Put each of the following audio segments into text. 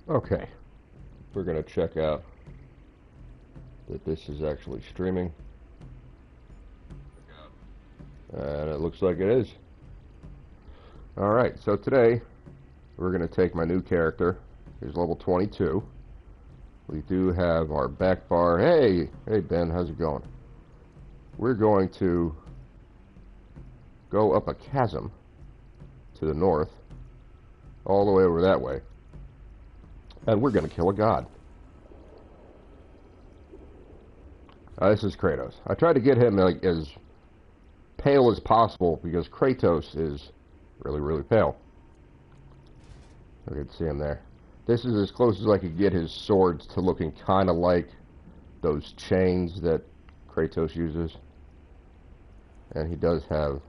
Okay, we're gonna check out that this is actually streaming, and it looks like it is. Alright, so today we're gonna take my new character. He's level 22. We do have our back bar. Hey Ben, how's it going? We're going to go up a chasm to the north, all the way over that way, and we're gonna kill a god. This is Kratos. I tried to get him like as pale as possible because Kratos is really pale. I can see him there. This is as close as I could get his swords to looking kind of like those chains that Kratos uses. And he does have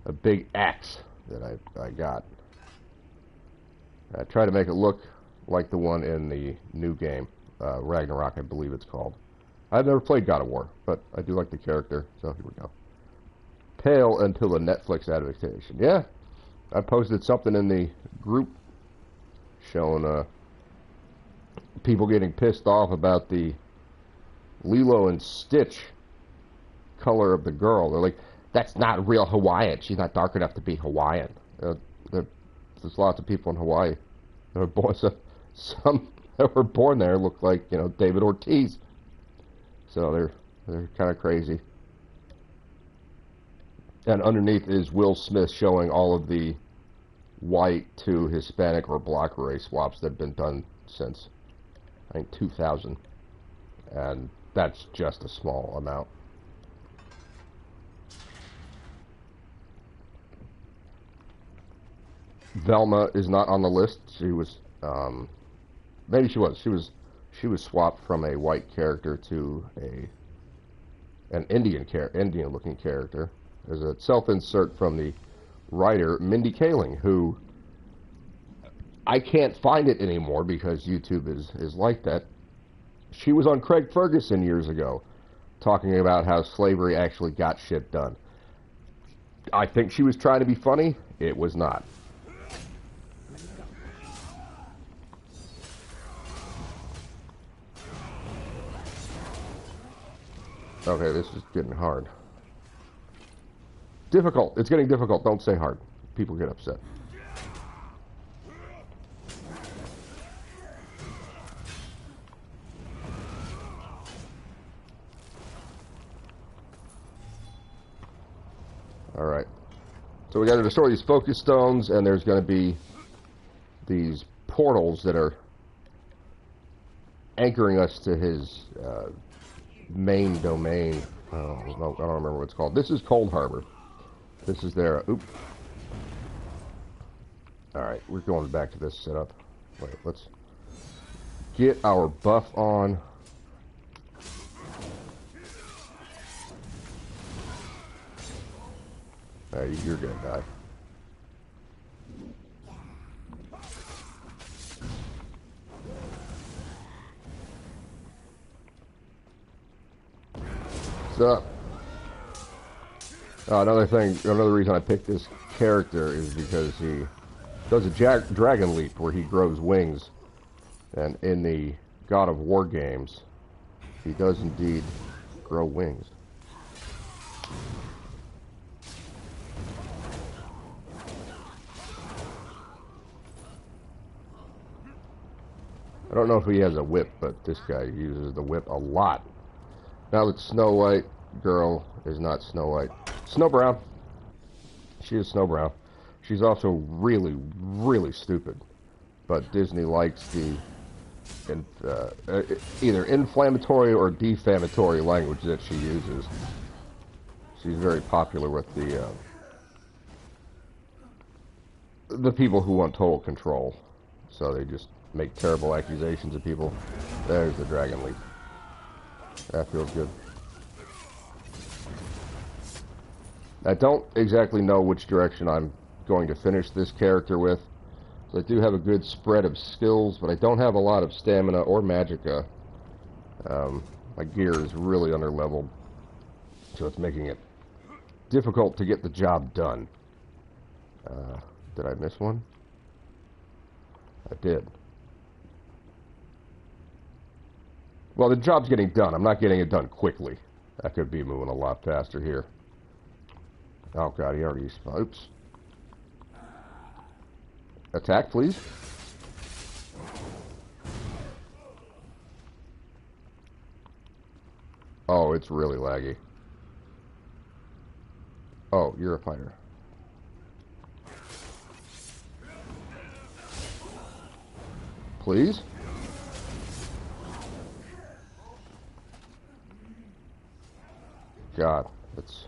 a big axe that I got. I try to make it look like the one in the new game, Ragnarok, I believe it's called. I've never played God of War, but I do like the character, so here we go. Pale until the Netflix adaptation. Yeah, I posted something in the group showing people getting pissed off about the Lilo and Stitch color of the girl. They're like, that's not real Hawaiian. She's not dark enough to be Hawaiian. There's lots of people in Hawaii that were born. Some that were born there look like, you know, David Ortiz. So they're kind of crazy. And underneath is Will Smith showing all of the white to Hispanic or black race swaps that have been done since, I think, 2000. And that's just a small amount. Velma is not on the list. She was, maybe she was. She was swapped from a white character to an Indian-looking character. There's a self-insert from the writer Mindy Kaling, who I can't find it anymore because YouTube is like that. She was on Craig Ferguson years ago, talking about how slavery actually got shit done. I think she was trying to be funny. It was not. Okay, this is getting hard. Difficult. It's getting difficult. Don't say hard. People get upset. Alright. So we got to destroy these focus stones, and there's going to be these portals that are anchoring us to his main domain. I don't remember what it's called. This is Cold Harbor. This is their... Oop. Alright, we're going back to this setup. Wait, let's get our buff on. You're gonna die. So, another reason I picked this character is because he does a dragon leap where he grows wings, and in the God of War games, he does indeed grow wings. I don't know if he has a whip, but this guy uses the whip a lot. Now that Snow White girl is not Snow White. Snow Brown. She is Snow Brown. She's also really stupid. But Disney likes the either inflammatory or defamatory language that she uses. She's very popular with the people who want total control. So they just make terrible accusations of people. There's the dragon leap. That feels good. I don't exactly know which direction I'm going to finish this character with. So I do have a good spread of skills, but I don't have a lot of stamina or magicka. My gear is really underleveled, so it's making it difficult to get the job done. Did I miss one? I did. Well, the job's getting done. I'm not getting it done quickly. I could be moving a lot faster here. Oh god, he already... Oops. Attack, please. Oh, it's really laggy. Oh, you're a fighter. Please? God, it's...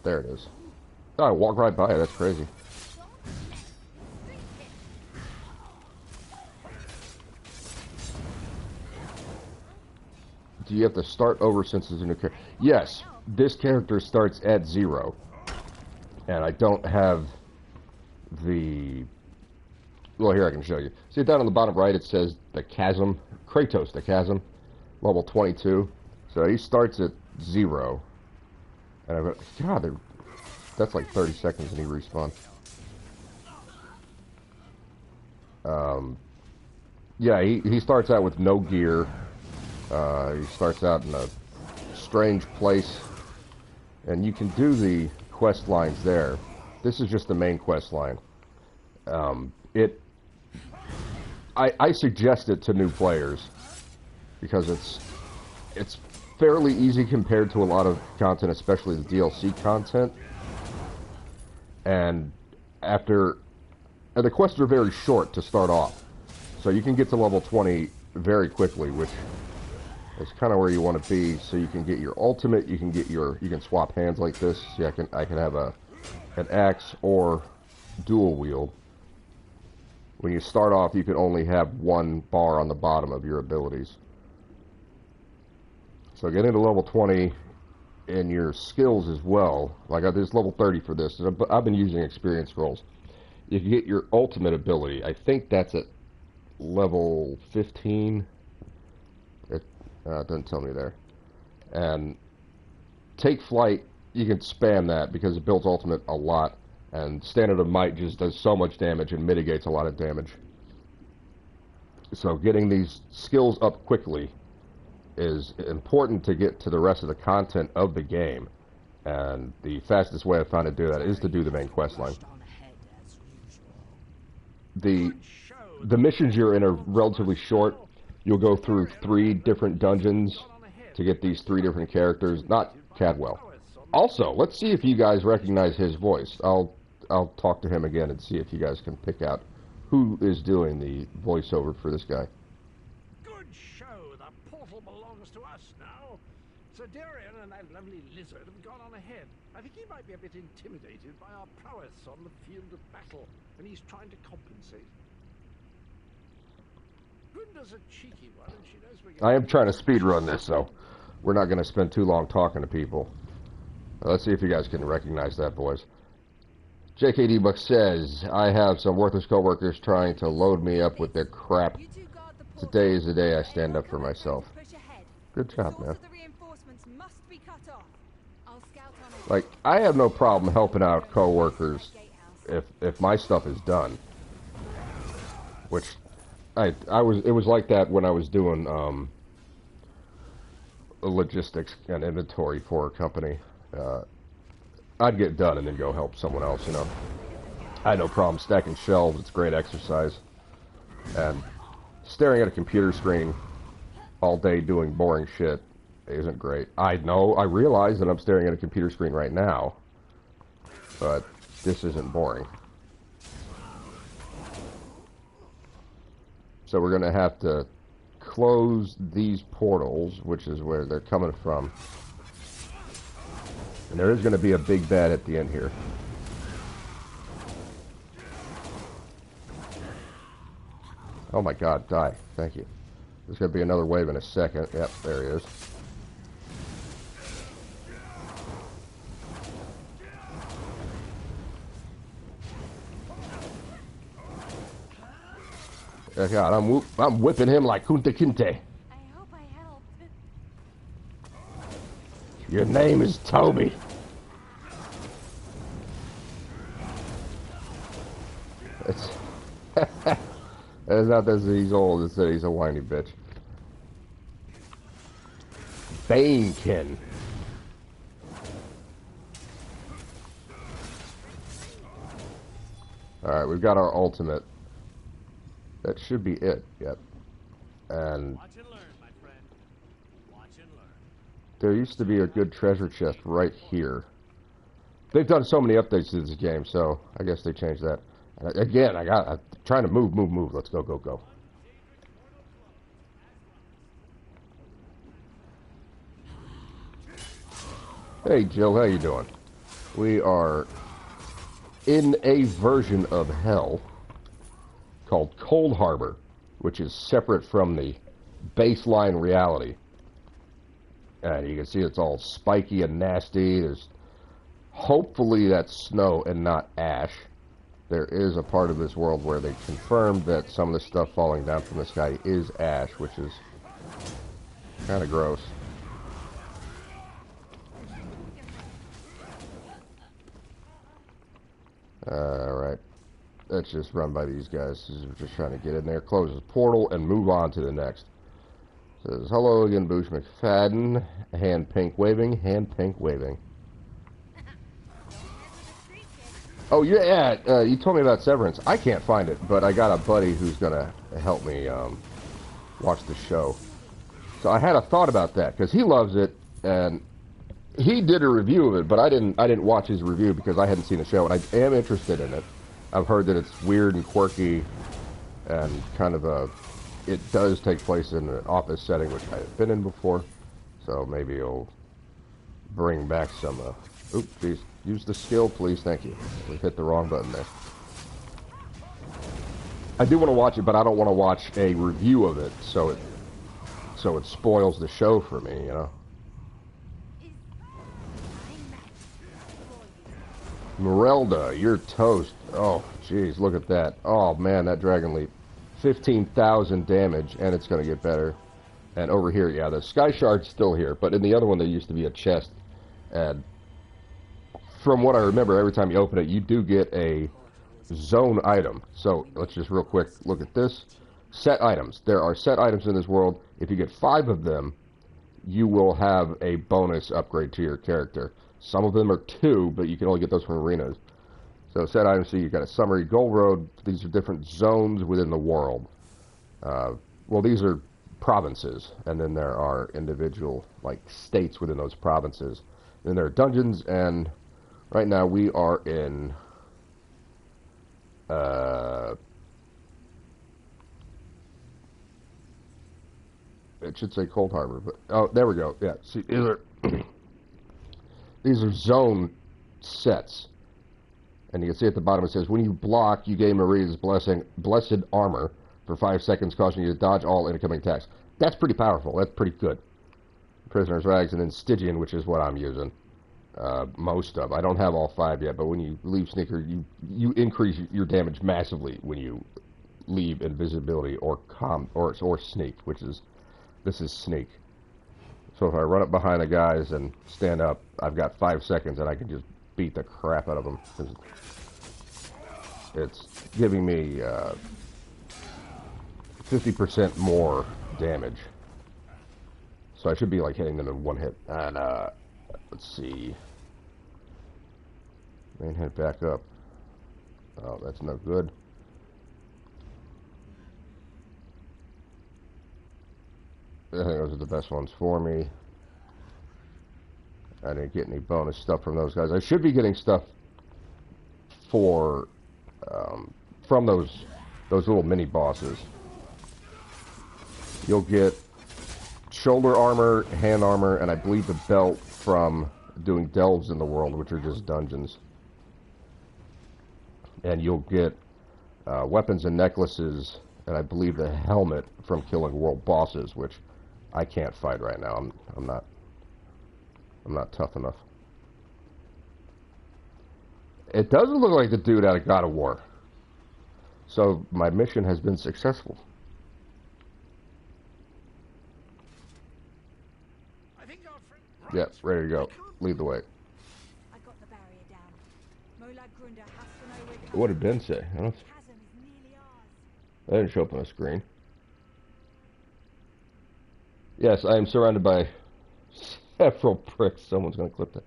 there it is. Oh, I walked right by it, that's crazy. Do you have to start over since it's a new character? Yes, this character starts at 0. And I don't have the... Well, here I can show you. See down on the bottom right it says the chasm. Kratos, the chasm. Level 22. So he starts at 0. And I've got... God, that's like 30 seconds and he respawns. Yeah, he starts out with no gear. He starts out in a strange place. And you can do the quest lines there. This is just the main quest line. I suggest it to new players because it's fairly easy compared to a lot of content, especially the DLC content. And the quests are very short to start off, so you can get to level 20 very quickly, which is kind of where you want to be. So you can get your ultimate, you can swap hands like this. See, I can have an axe or dual wield. When you start off, you can only have one bar on the bottom of your abilities. So getting to level 20 in your skills as well. Like there's level 30 for this. I've been using experience scrolls. You can get your ultimate ability. I think that's at level 15. It doesn't tell me there. And take flight, you can spam that because it builds ultimate a lot. And Standard of Might just does so much damage and mitigates a lot of damage. So getting these skills up quickly is important to get to the rest of the content of the game. And the fastest way I found to do that is to do the main quest line. The missions you're in are relatively short. You'll go through 3 different dungeons to get these 3 different characters. Not Cadwell. Also, let's see if you guys recognize his voice. I'll talk to him again and see if you guys can pick out who is doing the voiceover for this guy. Good show. The portal belongs to us now. Sir Darian and that lovely lizard have gone on ahead. I think he might be a bit intimidated by our prowess on the field of battle, and he's trying to compensate. Gunda's a cheeky one, and she knows we're going I am trying to speedrun this, so we're not going to spend too long talking to people. Let's see if you guys can recognize that voice. JKD Buck says, I have some worthless coworkers trying to load me up with their crap. Today is the day I stand up for myself. Good job, man. Like, I have no problem helping out coworkers if my stuff is done. Which it was like that when I was doing logistics and inventory for a company. I'd get done and then go help someone else, you know. I had no problem stacking shelves. It's great exercise. And staring at a computer screen all day doing boring shit isn't great. I know, I realize that I'm staring at a computer screen right now, but this isn't boring. So we're going to have to close these portals, which is where they're coming from. And there is going to be a big bad at the end here. Oh my god, die. Thank you. There's going to be another wave in a second. Yep, there he is. Oh god, I'm whipping him like Kunta Kinte. I hope I helped. Your name is Toby. It's not that he's old, it's that he's a whiny bitch. Banekin. Alright, we've got our ultimate. That should be it, yep. And Watch and learn, my friend. Watch and learn. there used to be a good treasure chest right here. They've done so many updates to this game, so I guess they changed that. Again, I'm trying to move. Let's go. Hey, Jill, how you doing? We are in a version of hell called Cold Harbor, which is separate from the baseline reality. And you can see it's all spiky and nasty. Hopefully that's snow and not ash. There is a part of this world where they confirmed that some of the stuff falling down from the sky is ash, which is kind of gross. Alright. Let's just run by these guys. We're just trying to get in there, close the portal, and move on to the next. Says, hello again, Boosh McFadden. Hand pink waving. Oh, yeah, you told me about Severance. I can't find it, but I got a buddy who's going to help me watch the show. So I had a thought about that, because he loves it, and he did a review of it, but I didn't watch his review because I hadn't seen the show, and I am interested in it. I've heard that it's weird and quirky, and kind of it does take place in an office setting, which I have been in before, so maybe it'll bring back some, oops, geez. Use the skill, please. Thank you. We hit the wrong button there. I do want to watch it, but I don't want to watch a review of it, so it spoils the show for me, you know. Merelda, you're toast. Oh, jeez, look at that. Oh, man, that Dragon Leap. 15,000 damage, and it's going to get better. And over here, yeah, the Sky Shard's still here, but in the other one, there used to be a chest, and from what I remember, every time you open it, you do get a zone item. So let's just real quick look at this. Set items. There are set items in this world. If you get 5 of them, you will have a bonus upgrade to your character. Some of them are 2, but you can only get those from arenas. So set items, so you've got a summary, Gold Road. These are different zones within the world. Well, these are provinces, and then there are individual, like, states within those provinces. Then there are dungeons, and right now we are in it should say Cold Harbor, but oh, there we go. Yeah, see, these are zone sets, and you can see at the bottom it says when you block, you gain Maria's blessed armor for 5 seconds, causing you to dodge all incoming attacks. That's pretty powerful. That's pretty good. Prisoner's Rags, and then Stygian, which is what I'm using. Most of. I don't have all 5 yet, but when you leave Sneaker, you increase your damage massively when you leave invisibility or sneak, which is, this is sneak. So if I run up behind the guys and stand up, I've got 5 seconds and I can just beat the crap out of them. It's giving me 50% more damage. So I should be like hitting them in 1 hit. And let's see. Main head back up. Oh, that's no good. I think those are the best ones for me. I didn't get any bonus stuff from those guys. I should be getting stuff for from those little mini bosses. You'll get shoulder armor, hand armor, and I believe the belt from doing delves in the world, which are just dungeons. And you'll get weapons and necklaces, and I believe the helmet from killing world bosses, which I can't fight right now. I'm not tough enough. It doesn't look like the dude out of God of War. So my mission has been successful. I think our friend... Right. Yep, ready to go. Lead the way. I got the barrier down. Molag Grunda has to know we're coming. What did Ben say? I don't... The chasm is nearly ours. That didn't show up on the screen. Yes, I am surrounded by several pricks. Someone's going to clip that.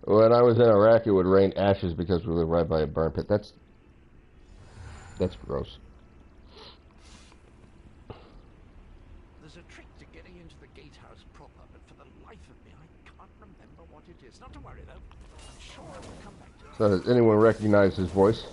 When I was in Iraq, it would rain ashes because we live right by a burn pit. That's gross. There's a trick to getting into the gatehouse proper, but for the life of me, I can't remember what it is. Not to worry, though. I'm sure I will come back to it. So, does anyone recognize his voice?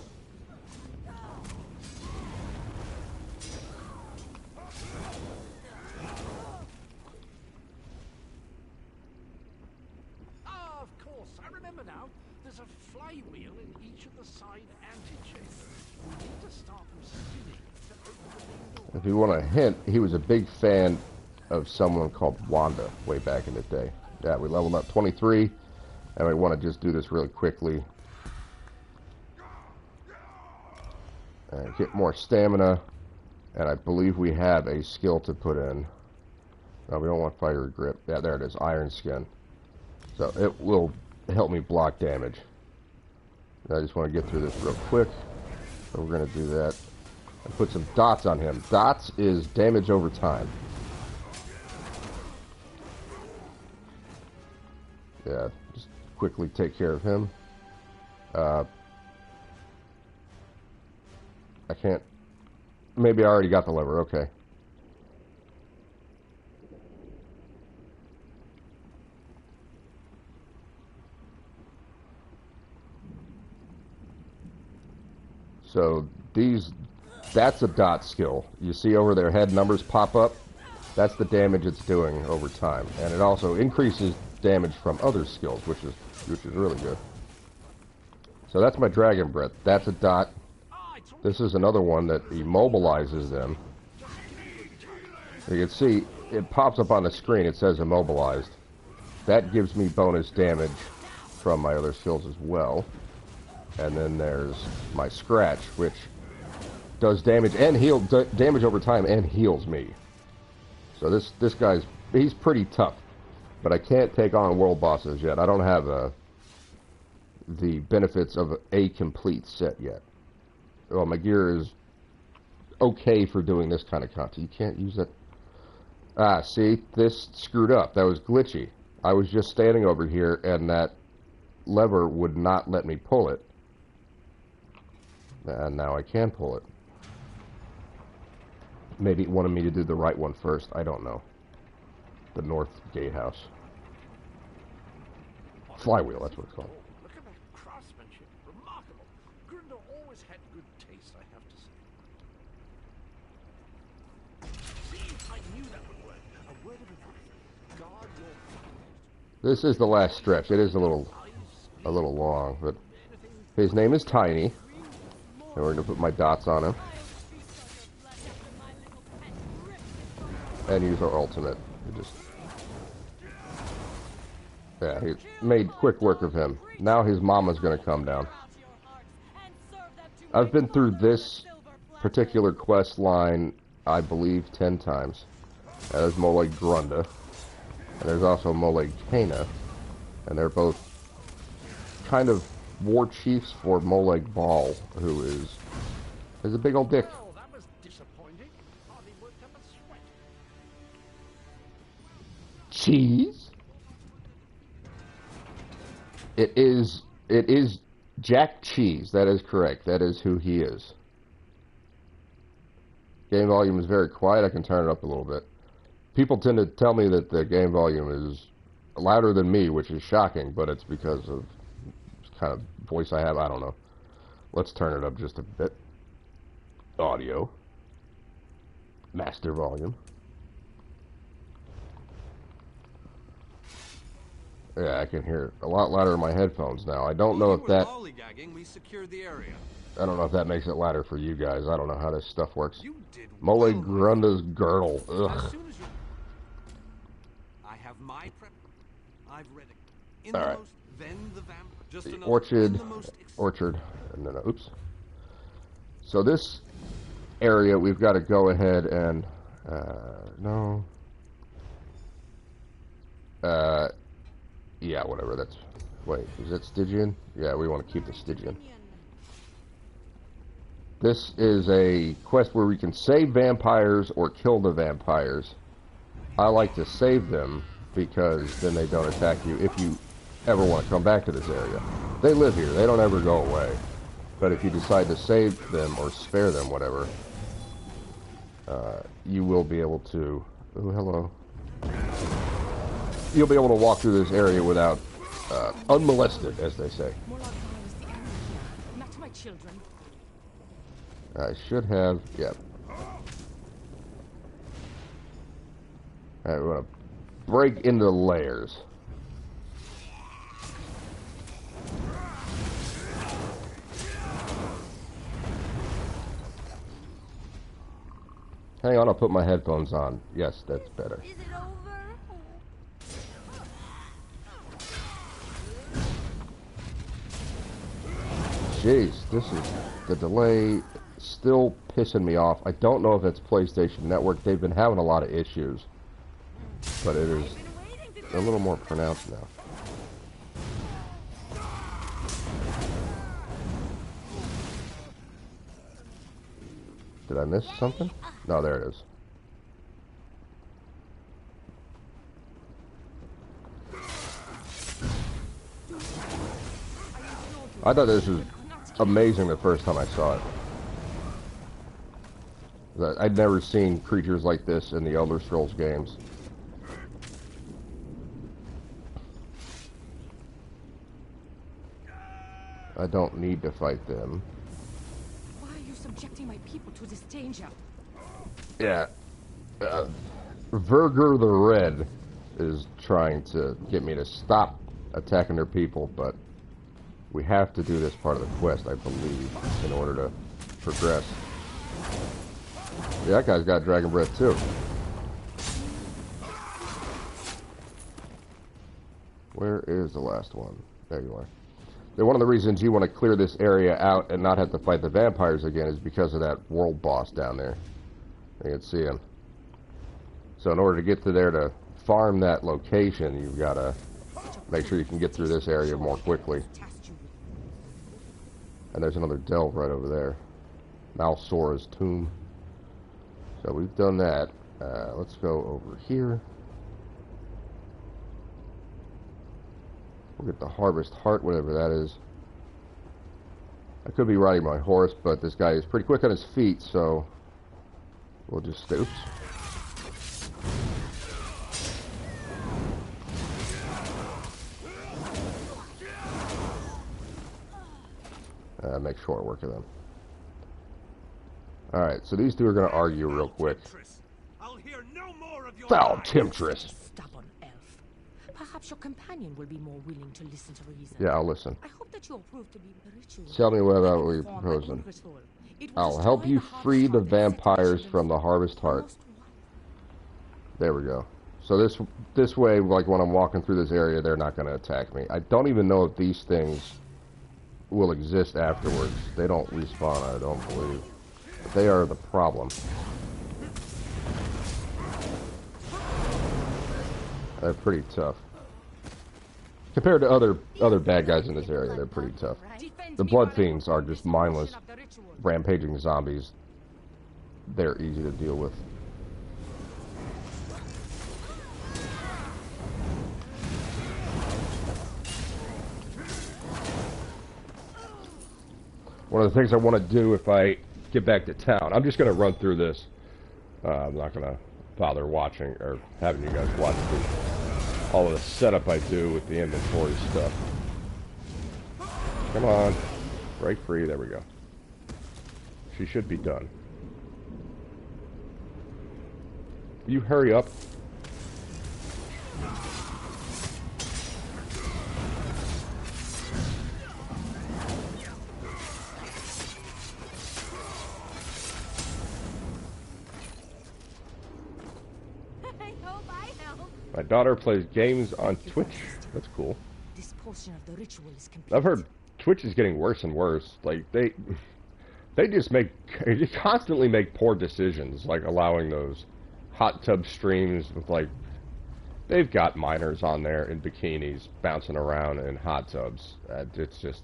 Ah, of course. I remember now. There's a flywheel in each of the side antechambers. We need to start them spinning to open the main door. If you want a hint, he was a big fan of someone called Wanda way back in the day. Yeah, we leveled up 23, and we want to just do this really quickly. And get more stamina, and I believe we have a skill to put in. No, we don't want fire grip. Yeah, there it is, iron skin. So it will help me block damage. I just want to get through this real quick. So we're going to do that. And put some dots on him. Dots is damage over time. Yeah, just quickly take care of him. I can't... Maybe I already got the lever, okay. So that's a dot skill. You see over their head numbers pop up? That's the damage it's doing over time. And it also increases damage from other skills, which is really good. So that's my dragon breath. That's a dot. This is another one that immobilizes them. You can see it pops up on the screen. It says immobilized. That gives me bonus damage from my other skills as well. And then there's my scratch, which does damage and damage over time and heals me. So this guy's, he's pretty tough, but I can't take on world bosses yet. I don't have the benefits of a complete set yet. Well, my gear is okay for doing this kind of content. You can't use that. Ah, see, this screwed up. That was glitchy. I was just standing over here, and that lever would not let me pull it. And now I can pull it. Maybe it wanted me to do the right one first. I don't know. The North Gatehouse. Flywheel, that's what it's called. Look at that craftsmanship. Remarkable. Grundle always had good taste, I have to say. See, I knew that would work. A word of advice. Guard your... This is the last stretch. It is a little long, but his name is Tiny. And we're going to put my dots on him. And use our ultimate. Yeah, he made quick work of him. Now his mama's going to come down. I've been through this particular quest line, I believe, 10 times. There's Molag Grunda. And there's also Molag Kana. And they're both kind of war chiefs for Molag Bal, who is a big old dick. Well, that was disappointing. Hardly worked up a sweat. Cheese? It is Jack Cheese. That is correct. That is who he is. Game volume is very quiet. I can turn it up a little bit. People tend to tell me that the game volume is louder than me, which is shocking, but it's because of kind of voice I have. I don't know. Let's turn it up just a bit. Audio. Master volume. Yeah, I can hear it a lot louder in my headphones now. I don't know if that... We secured the area. I don't know if that makes it louder for you guys. I don't know how this stuff works. Molag Grunda's girdle. Ugh. As soon as you... I have my prep. I've read it. In All the right. most, then the vamp. Just The another, orchard, in the most orchard, and then oops. So this area, we've got to go ahead and no. Yeah, whatever. That's wait, is that Stygian? Yeah, we want to keep the Stygian. This is a quest where we can save vampires or kill the vampires. I like to save them because then they don't attack you if you ever want to come back to this area. They live here. They don't ever go away. But if you decide to save them or spare them, whatever, you will be able to... Oh, hello. You'll be able to walk through this area without unmolested, as they say. More like I was the enemy here, not my children. I should have... Yep. Alright, we're going to break into layers. Hang on, I'll put my headphones on. Yes, that's better. Is it over? Jeez, this is... The delay still pissing me off. I don't know if it's PlayStation Network. They've been having a lot of issues. But it is a little more pronounced now. Did I miss something? No, there it is. I thought this was amazing the first time I saw it. I'd never seen creatures like this in the Elder Scrolls games. I don't need to fight them. Why are you subjecting my people to this danger? Yeah. Verger the Red is trying to get me to stop attacking their people, but we have to do this part of the quest, I believe, in order to progress. Yeah, that guy's got dragon breath too. Where is the last one? There you are. Now, one of the reasons you want to clear this area out and not have to fight the vampires again is because of that world boss down there. You can see him. So in order to get to there to farm that location, you've got to make sure you can get through this area more quickly. And there's another delve right over there. Malsora's tomb. So we've done that. Let's go over here. We'll get the Harvest Heart, whatever that is. I could be riding my horse, but this guy is pretty quick on his feet, so we'll just stay. Oops. Make short work of them. Alright, so these two are going to argue real quick. I'll hear no more of your Foul lies. temptress! Stubborn elf. Perhaps your companion will be more willing to listen to reason. Yeah, I'll listen. I hope that you'll prove to be the ritual. Tell me what about what you're proposing. I'll help you free the vampires from the Harvest Heart. There we go. So this way, like when I'm walking through this area, they're not going to attack me. I don't even know if these things will exist afterwards. They don't respawn, I don't believe. But they are the problem. They're pretty tough. Compared to other bad guys in this area, they're pretty tough. The Blood Fiends are just mindless, rampaging zombies. They're easy to deal with. One of the things I want to do if I get back to town, I'm just going to run through this. I'm not going to bother watching or having you guys watch all of the setup I do with the inventory stuff. Come on. Break free. There we go. She should be done. Will you hurry up? My daughter plays games on Twitch. That's cool. This portion of the ritual is complete. I've heard Twitch is getting worse and worse. Like they just constantly make poor decisions, like allowing those hot tub streams with like they've got minors on there in bikinis bouncing around in hot tubs. It's just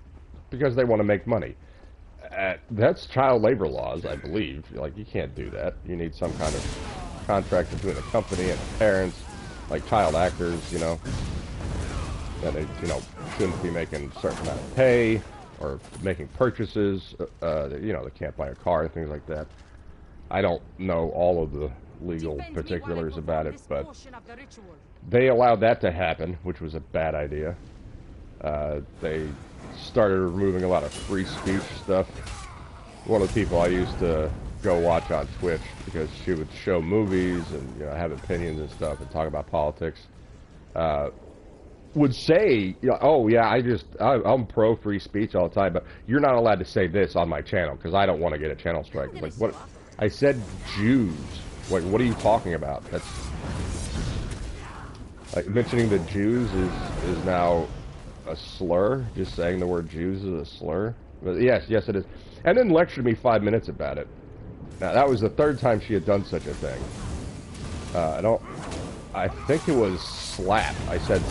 because they want to make money. That's child labor laws, I believe. Like, you can't do that. You need some kind of contract between the company and the parents, like child actors, you know. That they, you know, shouldn't be making a certain amount of pay or making purchases. You know, they can't buy a car and things like that. I don't know all of the legal particulars about it, but they allowed that to happen, which was a bad idea. They started removing a lot of free speech stuff. One of the people I used to go watch on Twitch, because she would show movies and, you know, have opinions and stuff and talk about politics, would say, you know, oh yeah, I'm pro free speech all the time, but you're not allowed to say this on my channel because I don't want to get a channel strike. Like, what? I said Jews. Like, what are you talking about? That's like mentioning the Jews is now a slur. Just saying the word Jews is a slur. But yes, it is. And then lectured me 5 minutes about it. Now that was the third time she had done such a thing. I think it was Slap. I said,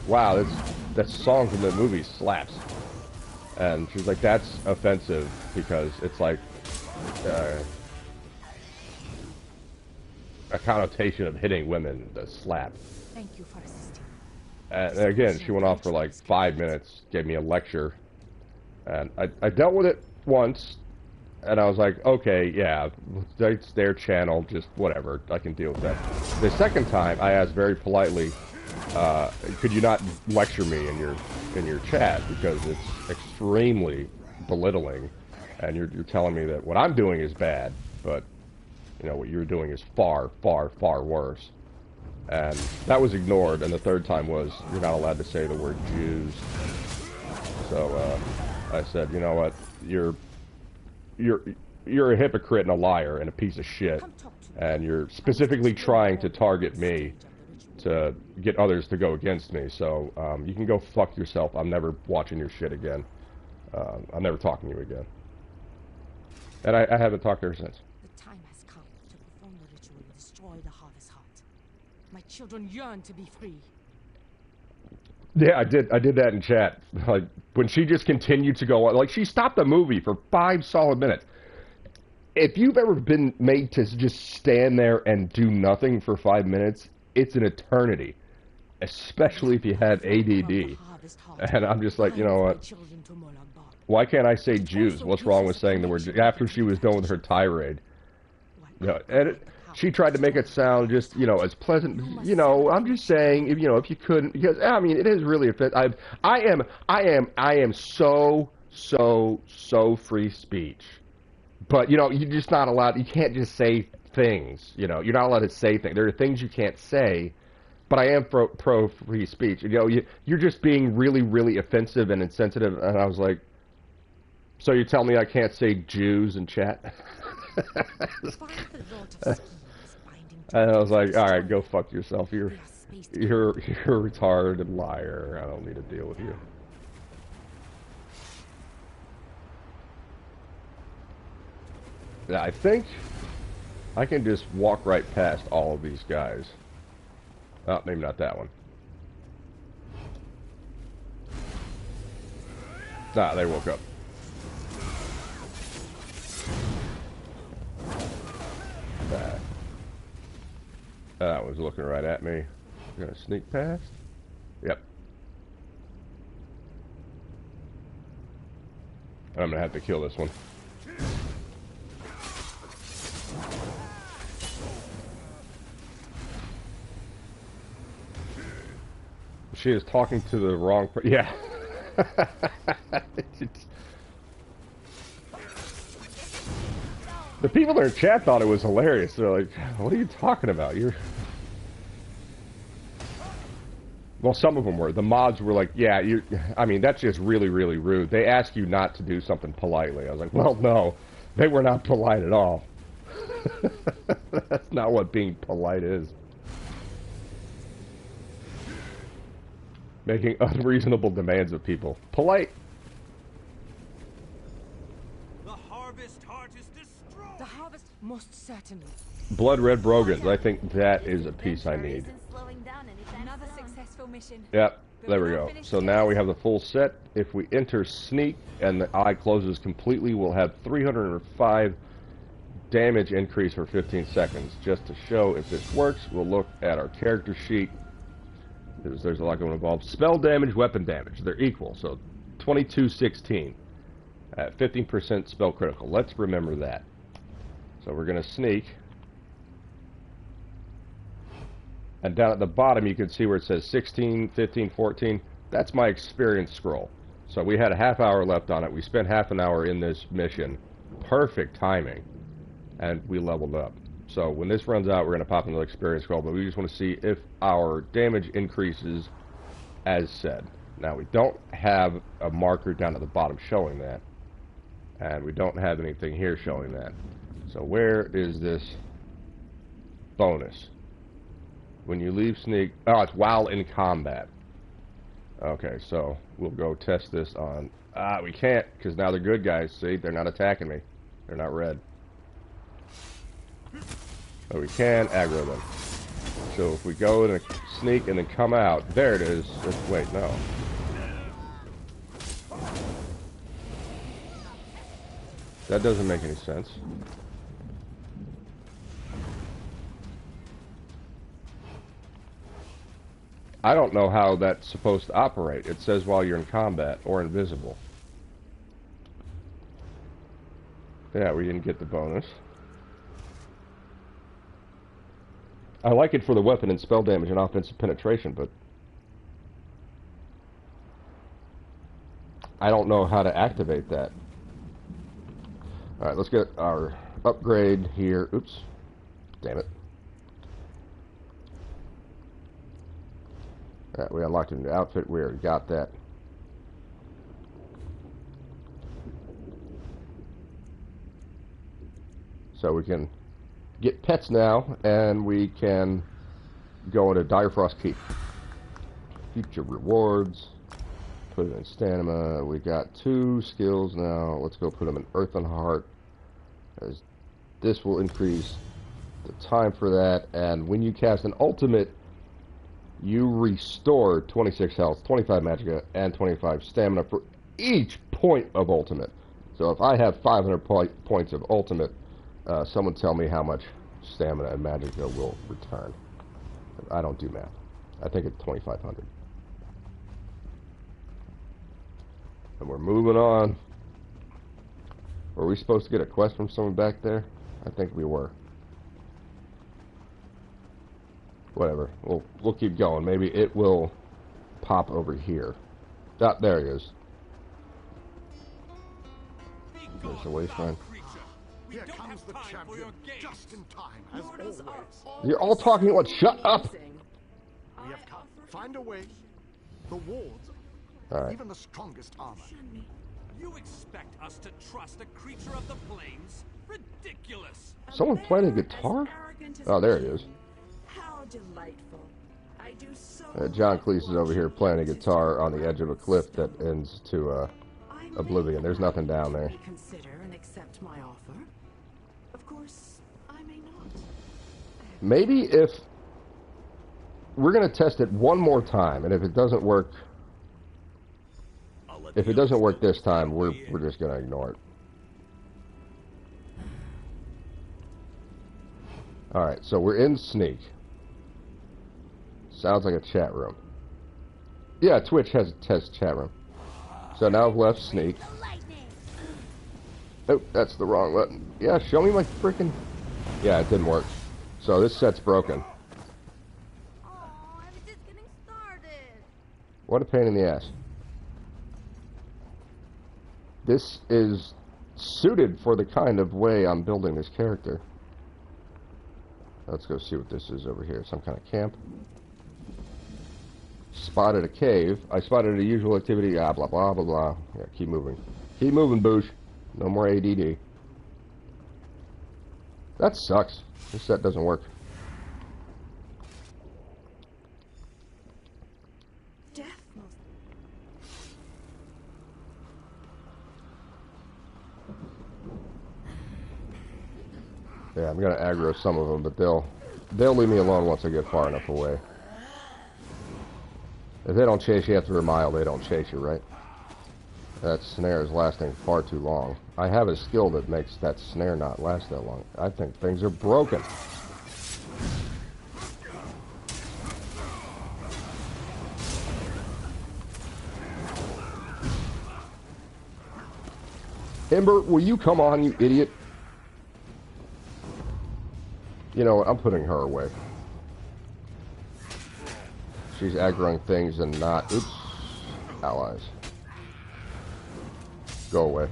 wow, that song from the movie slaps. And she was like, that's offensive because it's like a connotation of hitting women, the slap. Thank you for assisting. And again, she went off for like 5 minutes, gave me a lecture. And I dealt with it once, and I was like, okay, yeah, it's their channel, just whatever, I can deal with that. The second time, I asked very politely, could you not lecture me in your chat, because it's extremely belittling, and you're telling me that what I'm doing is bad, but you know what you're doing is far, far, far worse. And that was ignored, and the third time was, you're not allowed to say the word Jews. So I said, you know what, you're a hypocrite and a liar and a piece of shit, and you're specifically trying to target me to get others to go against me, so you can go fuck yourself. I'm never watching your shit again. I'm never talking to you again. And I haven't talked to her since. The time has come to perform the ritual and destroy the Harvest Heart. My children yearn to be free. Yeah, I did that in chat. Like, when she just continued to go on, like, she stopped the movie for 5 solid minutes. If you've ever been made to just stand there and do nothing for 5 minutes, it's an eternity. Especially if you had ADD. And I'm just like, you know what? Why can't I say Jews? What's wrong with saying the word Jews? After she was done with her tirade. You know, and she tried to make it sound just, you know, as pleasant. You know, I'm just saying, if, you know, if you couldn't, because I mean, it is really offensive. I am so free speech. But you know, you're just not allowed. You can't just say things. You know, you're not allowed to say things. There are things you can't say. But I am pro free speech. You know, you're just being really offensive and insensitive. And I was like, so you tell me I can't say Jews in chat? And I was like, all right, go fuck yourself. You're a retarded liar. I don't need to deal with you. Yeah, I think I can just walk right past all of these guys. Oh, maybe not that one. Ah, they woke up. That was looking right at me. Gonna sneak past? Yep. I'm gonna have to kill this one. She is talking to the wrong person. Yeah. The people in her chat thought it was hilarious. They're like, what are you talking about? Well, some of them were. The mods were like, yeah, I mean, that's just really rude. They ask you not to do something politely. I was like, well, no, they were not polite at all. That's not what being polite is. Making unreasonable demands of people. Polite. The Harvest Heart is destroyed. The harvest, most certainly. Blood Red Brogans. I think that is a piece I need. Another successful mission. Yep. There we go. So now we have the full set. If we enter sneak and the eye closes completely, we'll have 305 damage increase for 15 seconds. Just to show if this works, we'll look at our character sheet. There's a lot going involved. Spell damage, weapon damage, they're equal. So 2216 at 15% spell critical. Let's remember that. So we're going to sneak. And down at the bottom you can see where it says 16, 15, 14. That's my experience scroll. So we had a half hour left on it. We spent half an hour in this mission. Perfect timing. And we leveled up. So when this runs out, we're going to pop another experience scroll. But we just want to see if our damage increases as said. Now we don't have a marker down at the bottom showing that. And we don't have anything here showing that. So where is this bonus? When you leave sneak... Oh, it's while in combat. Okay, so we'll go test this on... we can't, because now they're good guys. See, they're not attacking me. They're not red. But we can aggro them. So if we go in a sneak and then come out... There it is. Wait, no. That doesn't make any sense. I don't know how that's supposed to operate. It says while you're in combat or invisible. Yeah, we didn't get the bonus. I like it for the weapon and spell damage and offensive penetration, but I don't know how to activate that. Alright, let's get our upgrade here. Oops. Damn it. Alright, we unlocked a new outfit. We already got that. So we can get pets now, and we can go into Direfrost Keep. Future rewards. Put it in stamina. We got 2 skills now. Let's go put them in Earth and Heart, as this will increase the time for that. And when you cast an ultimate, you restore 26 health, 25 magicka, and 25 stamina for each point of ultimate. So if I have 500 points of ultimate, someone tell me how much stamina and magicka will return. I don't do math. I think it's 2,500. And we're moving on. Were we supposed to get a quest from someone back there? I think we were. Whatever. We'll keep going. Maybe it will pop over here. Ah, there he is. There's the wasteland. Here comes the champion, just in time, as always. You're all talking about shut up! We have come. Find a way. The wards, even the strongest armor. You expect us to trust a creature of the flames? Ridiculous! Someone playing a guitar? Oh, there he is. How delightful. I do so John Cleese is over here playing a guitar on the edge of a cliff that ends to oblivion. There's nothing down there. Consider and accept my offer. Of course, I may not. Maybe if we're going to test it one more time, and if it doesn't work, this time, we're just going to ignore it. Alright, so we're in Sneak. Sounds like a chat room. Yeah, Twitch has a test chat room. So now I've left Sneak. Oh, that's the wrong button. Yeah, show me my freaking... Yeah, it didn't work. So this set's broken. Oh, I was just getting started. What a pain in the ass. This is suited for the kind of way I'm building this character. Let's go see what this is over here. Some kind of camp. Spotted a cave. I spotted a usual activity. Blah, blah, blah, blah. Yeah, keep moving. Keep moving, Boosh. No more ADD. That sucks. This set doesn't work. Death Yeah, I'm gonna aggro some of them, but they'll leave me alone once I get far enough away. If they don't chase you after a mile, they don't chase you, right? That snare is lasting far too long. I have a skill that makes that snare not last that long. I think things are broken. Ember, will you come on, you idiot? You know what? I'm putting her away. She's aggroing things and not... Oops. Allies. Go away.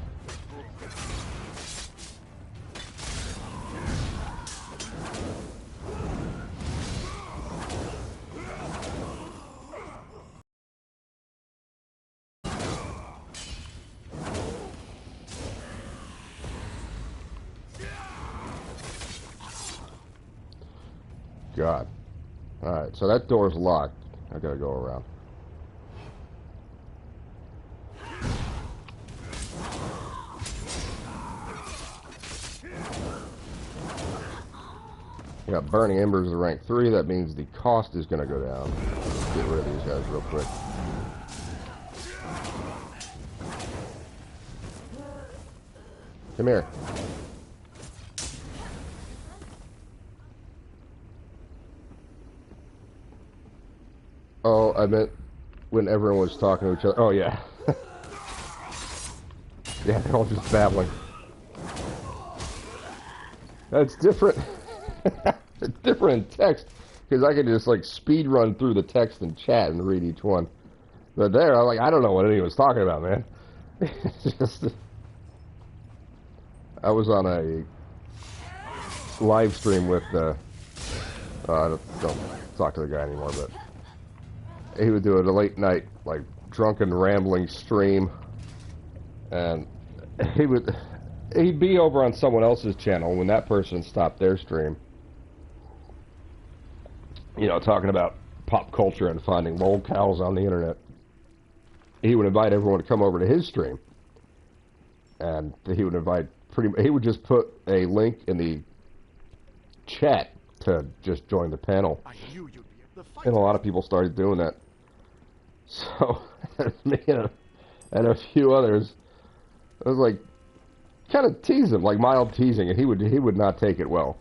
God. Alright, so that door's locked. I gotta go around. We got Burning Embers of rank 3. That means the cost is gonna go down. Let's get rid of these guys real quick. Come here. Oh, I meant when everyone was talking to each other. Oh, yeah. Yeah, they're all just babbling. That's different. It's different in text, because I can just, like, speed run through the text and chat and read each one. But there, I'm like, I don't know what anyone's talking about, man. It's just... I was on a live stream with, I don't talk to the guy anymore, but... He would do it a late night, like, drunken, rambling stream. And he'd be over on someone else's channel when that person stopped their stream. You know, talking about pop culture and finding lol cows on the internet. He would invite everyone to come over to his stream. And he would invite he would just put a link in the chat to just join the panel. And a lot of people started doing that. So, me and a few others, I was like, kind of tease him, like mild teasing, and he would not take it well.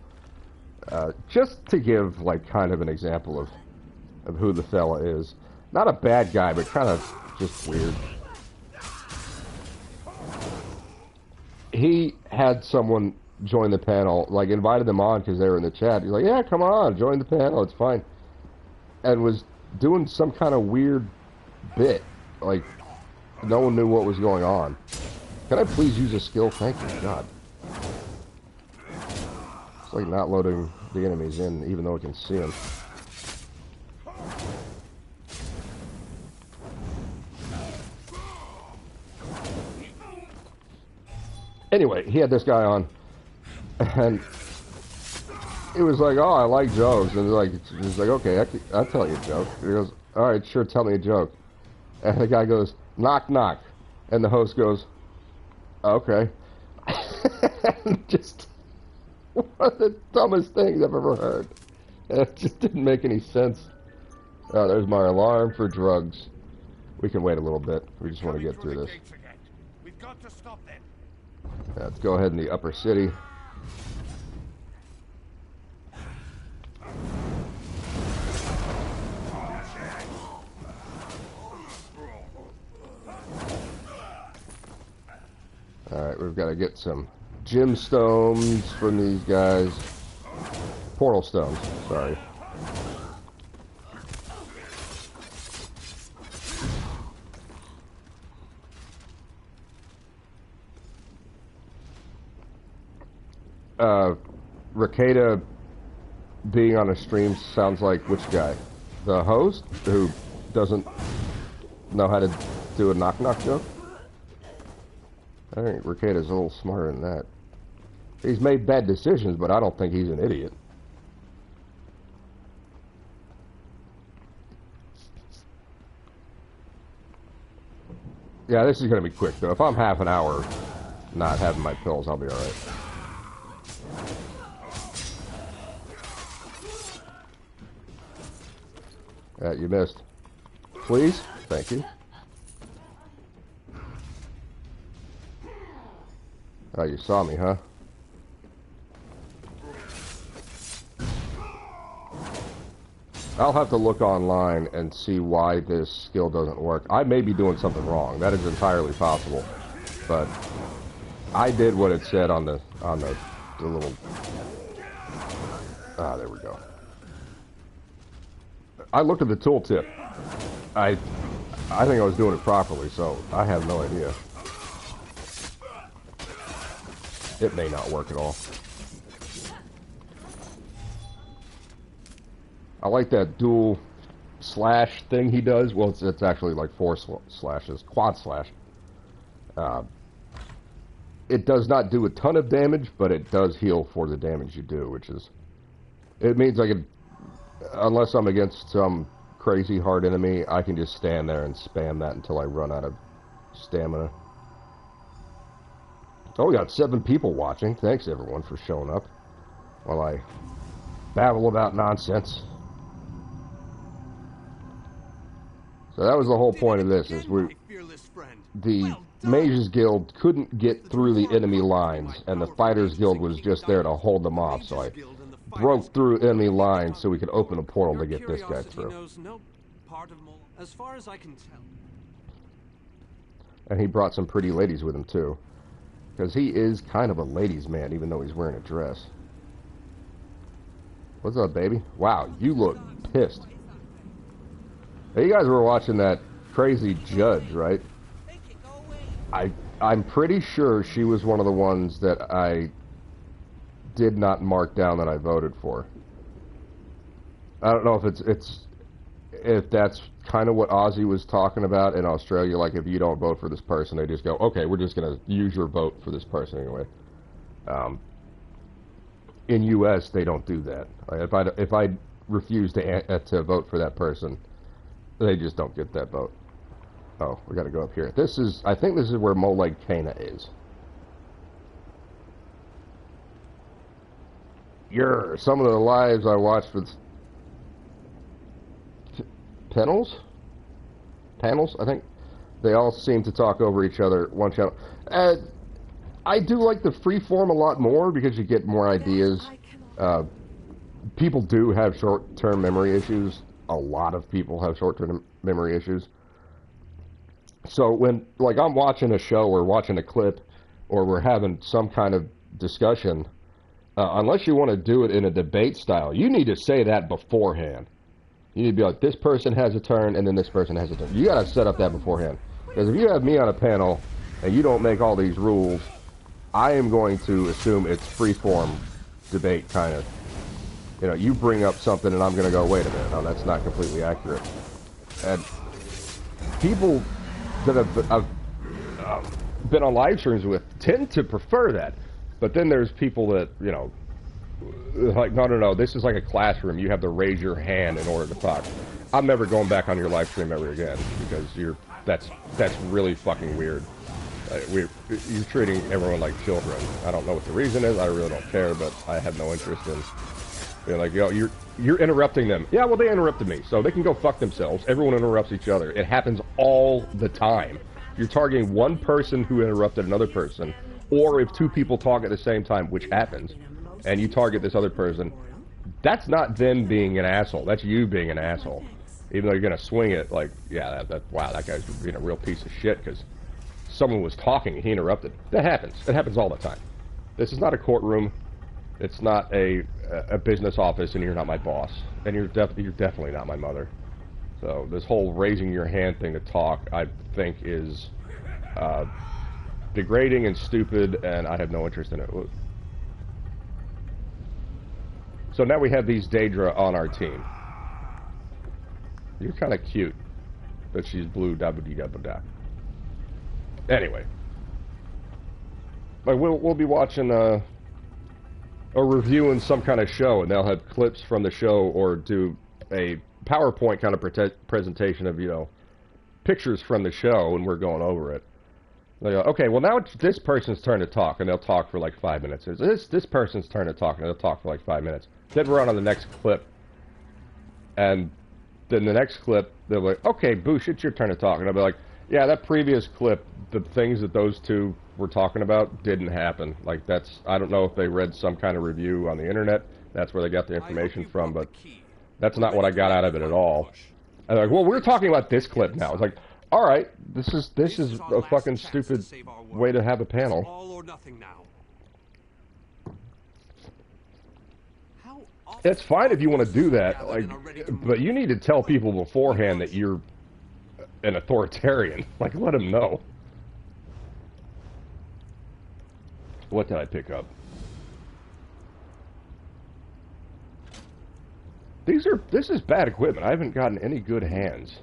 Just to give, like, kind of an example of who the fella is. Not a bad guy, but kind of just weird. He had someone join the panel, like, invited them on because they were in the chat. He's like, yeah, come on, join the panel, it's fine. And was doing some kind of weird bit. Like, no one knew what was going on. Can I please use a skill? Thank you, God. It's like not loading the enemies in, even though I can see them. Anyway, he had this guy on, and he was like, oh, I like jokes. And he's like, okay, I'll tell you a joke. He goes, all right, sure, tell me a joke. And the guy goes, knock, knock. And the host goes, okay. Just one of the dumbest things I've ever heard. And it just didn't make any sense. Oh, there's my alarm for drugs. We can wait a little bit. We just want to get through this. We've got to stop them. Let's go ahead in the upper city. Alright, we've got to get some gemstones from these guys. Portal stones, sorry. Rakeda being on a stream sounds like which guy? The host who doesn't know how to do a knock-knock joke? I think Rakeda's a little smarter than that. He's made bad decisions, but I don't think he's an idiot. Yeah, this is going to be quick, though. If I'm half an hour not having my pills, I'll be alright. You missed. Please? Thank you. Oh, you saw me, huh? I'll have to look online and see why this skill doesn't work. I may be doing something wrong. That is entirely possible. But I did what it said on the little... Ah, there we go. I looked at the tooltip. I think I was doing it properly, so I have no idea. It may not work at all. I like that dual slash thing he does. Well, it's actually like 4 slashes. Quad slash. It does not do a ton of damage, but it does heal for the damage you do, which is... It means I can... Unless I'm against some crazy hard enemy, I can just stand there and spam that until I run out of stamina. Oh, we got 7 people watching. Thanks, everyone, for showing up while I babble about nonsense. So that was the whole point of this, is the Mages Guild couldn't get through the enemy lines, and the Fighters Guild was just there to hold them off, so I broke through enemy lines so we could open a portal to get this guy through. As far as I can tell. And he brought some pretty ladies with him, too. Because he is kind of a ladies' man, even though he's wearing a dress. What's up, baby? Wow, you look pissed. Hey, you guys were watching that crazy judge, right? I'm pretty sure she was one of the ones that I did not mark down that I voted for. I don't know if that's kind of what Ozzy was talking about in Australia. Like, if you don't vote for this person, they just go, okay, we're just going to use your vote for this person anyway. In U.S., they don't do that. If I refuse to vote for that person, they just don't get that vote. Oh, we got to go up here. I think this is where Molag Kana is. Some of the lives I watched with panels, I think. They all seem to talk over each other, one channel. I do like the freeform a lot more because you get more ideas. People do have short-term memory issues. A lot of people have short-term memory issues. So when, like, I'm watching a show or watching a clip or we're having some kind of discussion, unless you want to do it in a debate style, you need to say that beforehand. You need to be like, this person has a turn, and then this person has a turn. You got to set up that beforehand. Because if you have me on a panel, and you don't make all these rules, I am going to assume it's free-form debate, kind of. You know, you bring up something, and I'm going to go, wait a minute, no, that's not completely accurate. And people that I've been on live streams with tend to prefer that. But then there's people that, you know, like, no, this is like a classroom. You have to raise your hand in order to talk. I'm never going back on your live stream ever again because that's really fucking weird. You're treating everyone like children. I don't know what the reason is. I really don't care, but I have no interest in. You're like, yo, you're interrupting them. Yeah, well, they interrupted me, so they can go fuck themselves. Everyone interrupts each other. It happens all the time. You're targeting one person who interrupted another person, or if 2 people talk at the same time, which happens, and you target this other person, that's not them being an asshole. That's you being an asshole. Even though you're going to swing it, like, yeah, wow, that guy's being a real piece of shit because someone was talking and he interrupted. That happens. It happens all the time. This is not a courtroom. It's not a business office, and you're not my boss. And you're definitely not my mother. So this whole raising your hand thing to talk, I think, is degrading and stupid, and I have no interest in it. So now we have these Daedra on our team. You're kind of cute, but she's blue, da-ba-dee-da-ba-da. Anyway. Like, we'll be watching or reviewing some kind of show, and they'll have clips from the show or do a PowerPoint kind of presentation of, you know, pictures from the show, and we're going over it. They go, okay, well, now it's this person's turn to talk, and they'll talk for like 5 minutes. It's this person's turn to talk, and they'll talk for like 5 minutes. Then we're on the next clip, and then the next clip, they're like, okay, Boosh, it's your turn to talk. And I'll be like, yeah, that previous clip, the things that those two were talking about didn't happen. Like, that's, I don't know if they read some kind of review on the internet. That's where they got the information from, but that's not what I got out of it at all. And they're like, well, we're talking about this clip now. It's like, all right, this is a fucking stupid way to have a panel. All or nothing now. It's fine if you want to do that, like, but you need to tell people beforehand that you're an authoritarian. Like, let them know. What did I pick up? This is bad equipment. I haven't gotten any good hands.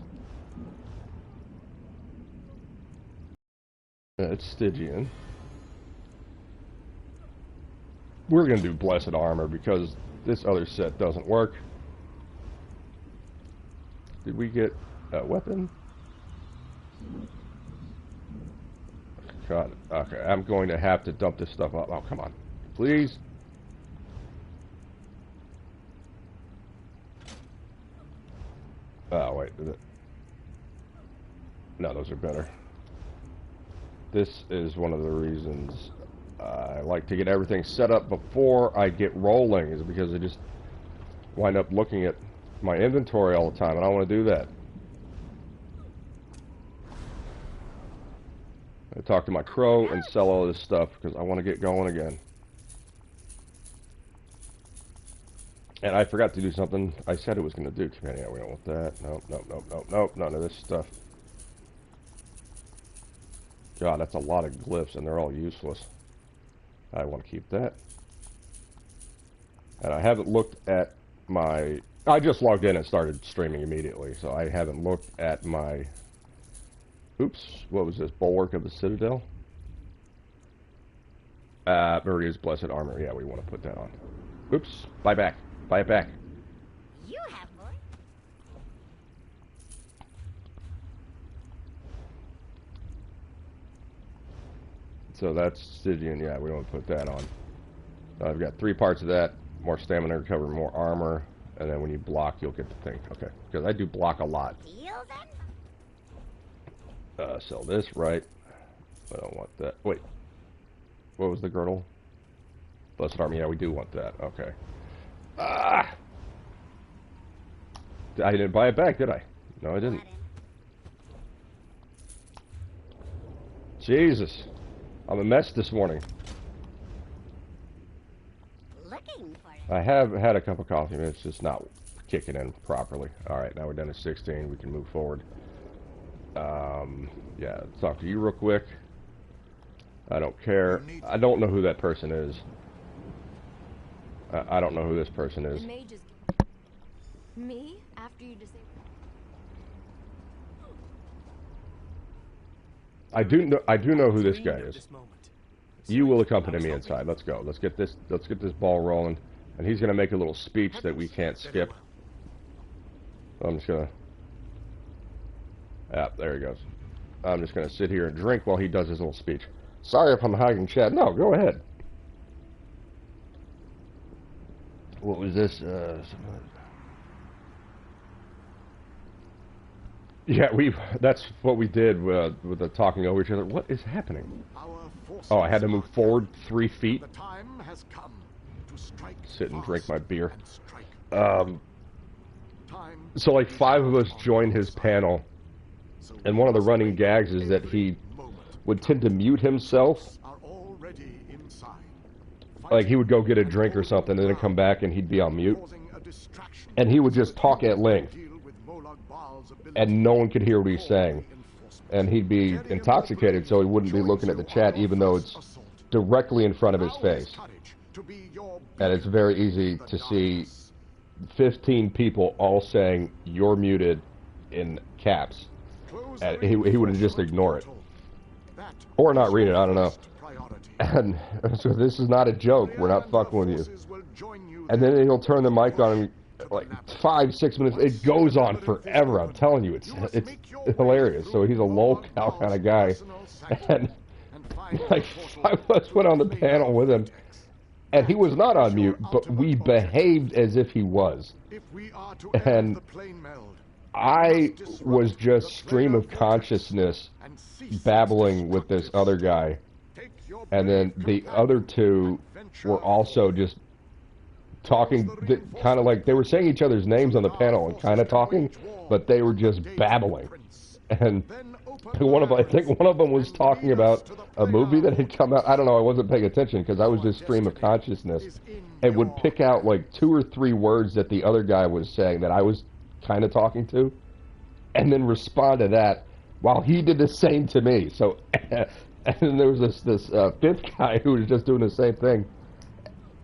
It's Stygian. We're gonna do Blessed Armor because this other set doesn't work. Did we get a weapon? God, okay, I'm going to have to dump this stuff up. Oh, come on. Please. Oh, wait. No, those are better. This is one of the reasons I like to get everything set up before I get rolling, is because I just wind up looking at my inventory all the time, and I don't want to do that. I talk to my crow and sell all this stuff because I want to get going again. And I forgot to do something I said it was going to do. Yeah, we don't want that. Nope, nope, nope, nope, nope, none of this stuff. God, that's a lot of glyphs, and they're all useless. I want to keep that. And I haven't looked at my... I just logged in and started streaming immediately, so I haven't looked at my... Oops, what was this? Bulwark of the Citadel? There it is, Blessed Armor. Yeah, we want to put that on. Oops, buy back. Buy it back. You have more. So that's Stygian. Yeah, we want to put that on. I've got 3 parts of that. More stamina, recover more armor. And then when you block, you'll get the thing. Okay, because I do block a lot. Deal then? Sell this, right. I don't want that. Wait. What was the girdle? Blessed Armor. Yeah, we do want that. Okay. Ah! I didn't buy it back, did I? No, I didn't. Jesus. I'm a mess this morning. Looking for it. I have had a cup of coffee, but it's just not kicking in properly. Alright, now we're down to 16. We can move forward. Yeah, talk to you real quick. I don't care. I don't know who that person is. I don't know who this person is. The mage is... Me? After you disable... I do know who this guy is. You will accompany me inside. Let's go. Let's get this ball rolling. And he's gonna make a little speech that we can't skip. I'm just gonna... Yeah, there he goes. I'm just gonna sit here and drink while he does his little speech. Sorry if I'm hogging chat. No, go ahead. What was this? Yeah, that's what we did with the talking over each other. What is happening? Oh, I had to move forward 3 feet. The time has come to strike. Sit and drink my beer. Time So like 5 of us joined his panel, and one of the running gags is that he would tend to mute himself. are already inside. Like he would go get a drink or something, and then come back and he'd be on mute, and he would just talk at length, and no one could hear what he's saying, and he'd be intoxicated, so he wouldn't be looking at the chat, even though it's directly in front of his face, and it's very easy to see 15 people all saying "you're muted" in caps, and he would just ignore it or not read it. I don't know. And so this is not a joke. We're not fucking with you. And then he'll turn the mic on, like 5-6 minutes. It goes on forever. I'm telling you, it's hilarious. So he's a lolcow kind of guy, and like 5 of us went on the panel with him, and he was not on mute, but we behaved as if he was. And I was just stream of consciousness babbling with this other guy, and then the other two were also just talking, kind of like they were saying each other's names on the panel and kind of talking, but they were just babbling. And I think one of them was talking about a movie that had come out. I don't know. I wasn't paying attention because I was just stream of consciousness, and would pick out like 2 or 3 words that the other guy was saying that I was kind of talking to, and then respond to that while he did the same to me. So, and then there was this fifth guy who was just doing the same thing,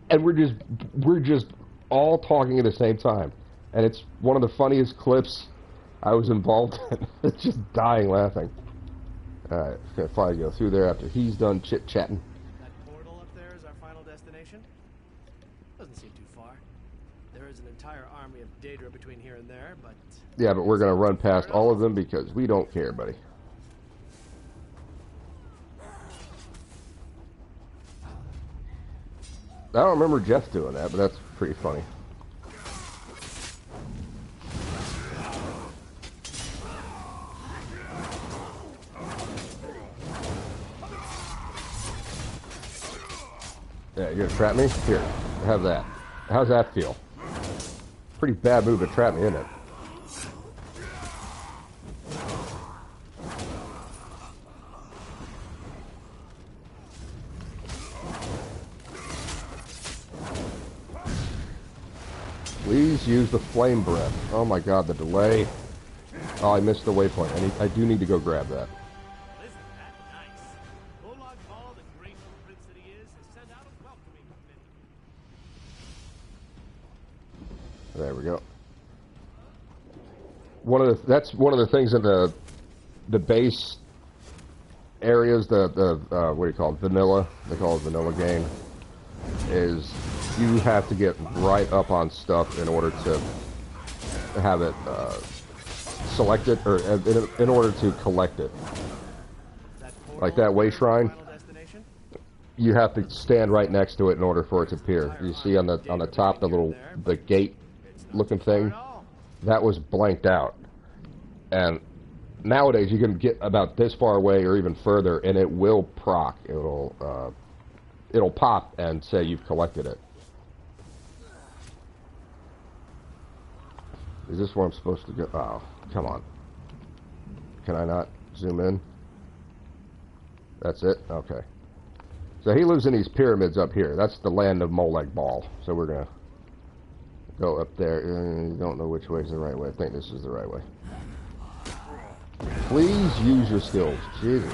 and we're just all talking at the same time, and it's one of the funniest clips I was involved in. It's just dying laughing. Alright, gonna finally go through there after he's done chit-chatting. That portal up there is our final destination? Doesn't seem too far. There is an entire army of Daedra between here and there, but... Yeah, but we're gonna run past all of them because we don't care, buddy. I don't remember Jeff doing that, but that's pretty funny. Yeah, you're gonna trap me? Here, have that. How's that feel? Pretty bad move to trap me, isn't it? Please use the flame breath. Oh my god, the delay. Oh, I missed the waypoint. I do need to go grab that. There we go. That's one of the things in the base areas, the what do you call it, vanilla? They call it vanilla game. Is you have to get right up on stuff in order to have it selected, or in order to collect it. Like that way shrine, you have to stand right next to it in order for it to appear. You see on the top the gate looking thing, that was blanked out. And nowadays you can get about this far away or even further, and it will proc. It'll pop and say you've collected it. Is this where I'm supposed to go? Oh, come on. Can I not zoom in? That's it? Okay. So he lives in these pyramids up here. That's the land of Molag Bal. So we're going to go up there. Don't know which way is the right way. I think this is the right way. Please use your skills. Jesus.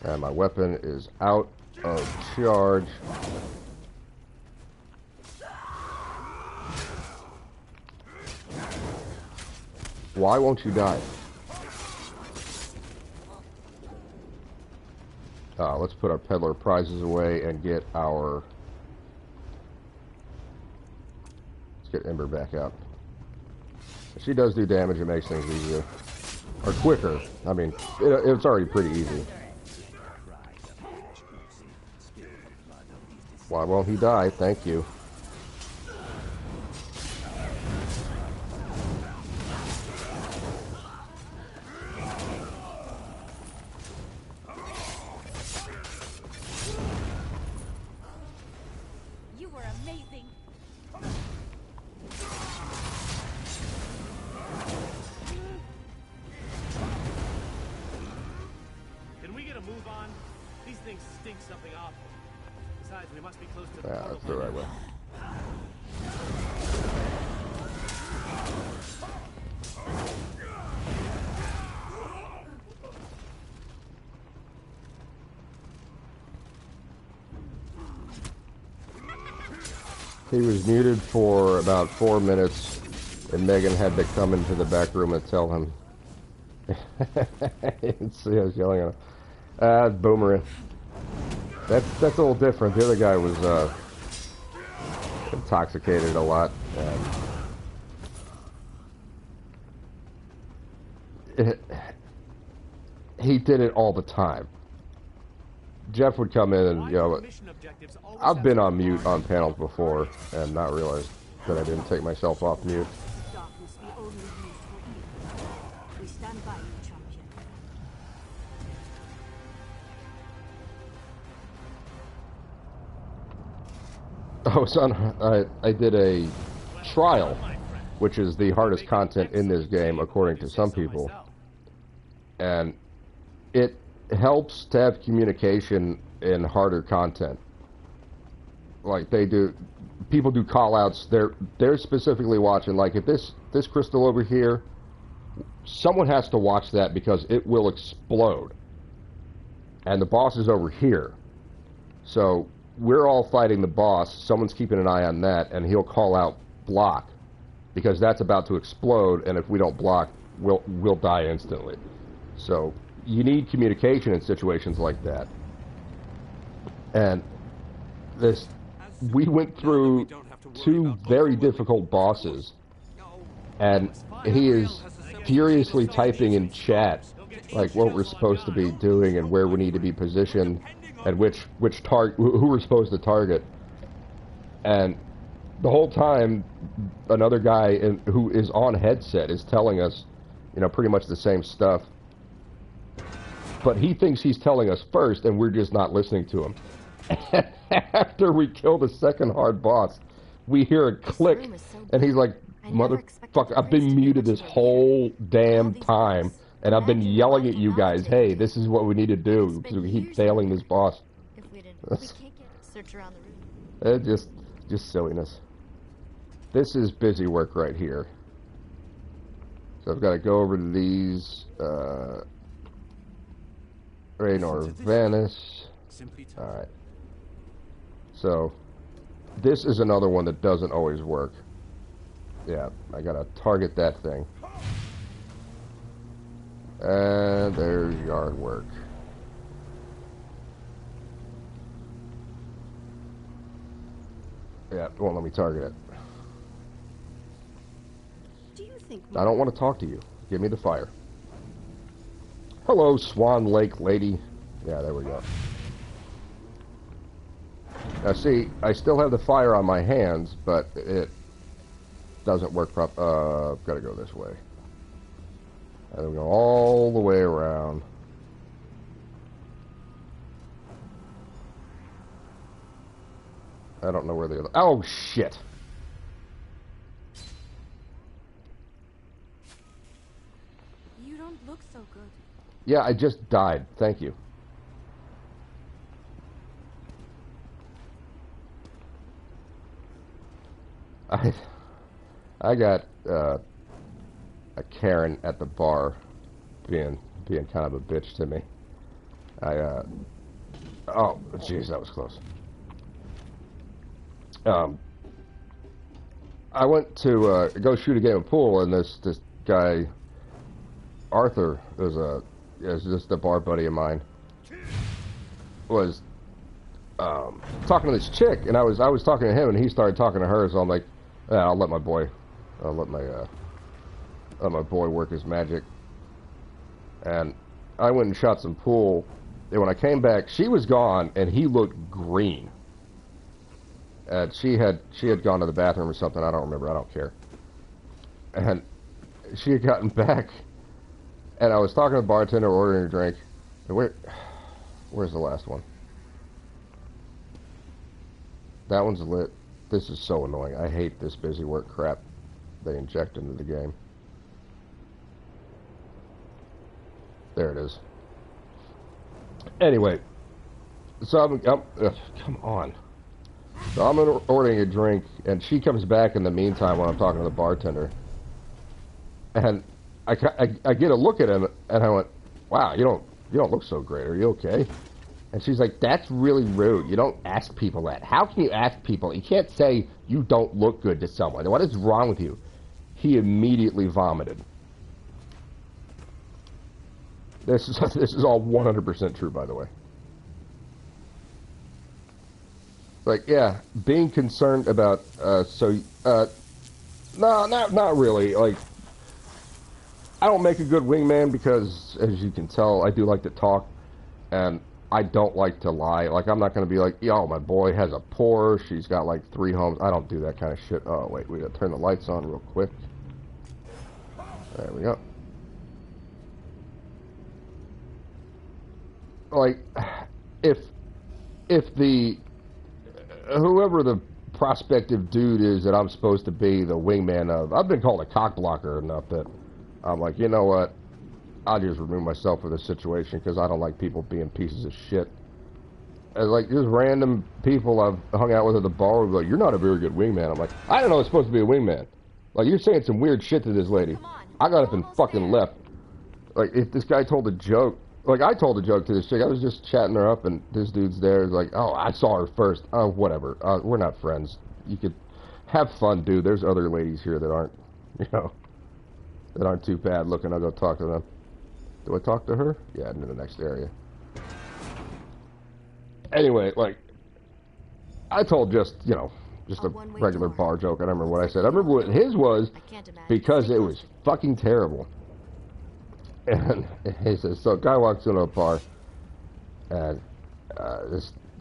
And my weapon is out of charge. Why won't you die? Let's put our peddler prizes away and get our... Let's get Ember back out. If she does do damage, it makes things easier. Or quicker. I mean, it's already pretty easy. Why won't he die? Thank you. You were amazing. Can we get a move on? These things stink something awful. Besides, we must be close to the Yeah, portal that's the right way. He was muted for about 4 minutes, and Megan had to come into the back room and tell him. See, I was yelling at him. Boomerang. That's a little different. The other guy was intoxicated a lot, and he did it all the time. Jeff would come in and, you know, Mission objectives always I've have been to on be mute on large. panels before and not realized that I didn't take myself off mute. Darkness we only use for evil. We stand by you, champion. I did a trial, which is the hardest content in this game, according to some people. And it helps to have communication in harder content. Like people do call-outs. They're specifically watching. Like if this crystal over here, someone has to watch that because it will explode. And the boss is over here, so we're all fighting the boss. Someone's keeping an eye on that, and he'll call out block because that's about to explode. And if we don't block, we'll die instantly. So you need communication in situations like that. And we went through two very difficult bosses, and he is furiously typing in chat like what we're supposed to be doing and where we need to be positioned and who we're supposed to target. And the whole time another guy who is on headset is telling us, you know, pretty much the same stuff, but he thinks he's telling us first and we're just not listening to him. After we kill the second hard boss, we hear a click, and he's like, motherfucker, I've been muted this whole damn time, and I've been yelling at you guys, hey, this is what we need to do, because we keep failing this boss. If we didn't, we can't get search around the room. Just silliness. This is busy work right here. So I've got to go over to these, Raynor Venice. Alright. So, this is another one that doesn't always work. Yeah, I gotta target that thing. And there's yard work. Yeah, it won't let me target it. Do you think I don't want to talk to you. Give me the fire. Hello, Swan Lake lady. Yeah, there we go. Now see, I still have the fire on my hands, but it doesn't work gotta go this way. And then we go all the way around. I don't know where the other... Oh, shit! You don't look so good. Yeah, I just died. Thank you. I got a Karen at the bar being kind of a bitch to me. Oh, jeez, that was close. I went to go shoot a game of pool, and this guy Arthur is just a bar buddy of mine, was talking to this chick, and I was talking to him, and he started talking to her. So I'm like, I'll let my boy work his magic. And I went and shot some pool, and when I came back, she was gone, and he looked green. And she had gone to the bathroom or something. I don't remember. I don't care. And she had gotten back, and I was talking to the bartender, ordering a drink. And where's the last one? That one's lit. This is so annoying. I hate this busy work crap they inject into the game. There it is. Anyway, so come on. So I'm ordering a drink, and she comes back in the meantime when I'm talking to the bartender. And I get a look at him, and I went, "Wow, you don't look so great. Are you okay?" And she's like, "That's really rude. You don't ask people that. How can you ask people? You can't say you don't look good to someone. What is wrong with you?" He immediately vomited. This is all 100% true, by the way. Like, yeah, being concerned about, no, not really. Like, I don't make a good wingman because, as you can tell, I do like to talk, and I don't like to lie. Like, I'm not going to be like, yo, my boy has a Porsche, he's got like 3 homes. I don't do that kind of shit. Oh, wait, we gotta turn the lights on real quick. There we go. Like, if the whoever the prospective dude is that I'm supposed to be the wingman of, I've been called a cock blocker enough that I'm like, you know what, I'll just remove myself from this situation because I don't like people being pieces of shit. And like, just random people I've hung out with at the bar will be like, you're not a very good wingman. I'm like, I don't know it's supposed to be a wingman. Like, you're saying some weird shit to this lady. I got up and fucking left. Like, if this guy told a joke, like, I told a joke to this chick. I was just chatting her up, and this dude's there. He's like, oh, I saw her first. Oh, whatever. We're not friends. You could have fun, dude. There's other ladies here that aren't, you know, that aren't too bad looking. I'll go talk to them. Do I talk to her? Yeah, I'm in the next area. Anyway, like, I told just, you know, just a regular bar joke. I don't remember what I said. I remember what his was because it was fucking terrible. And he says, so a guy walks into a bar, and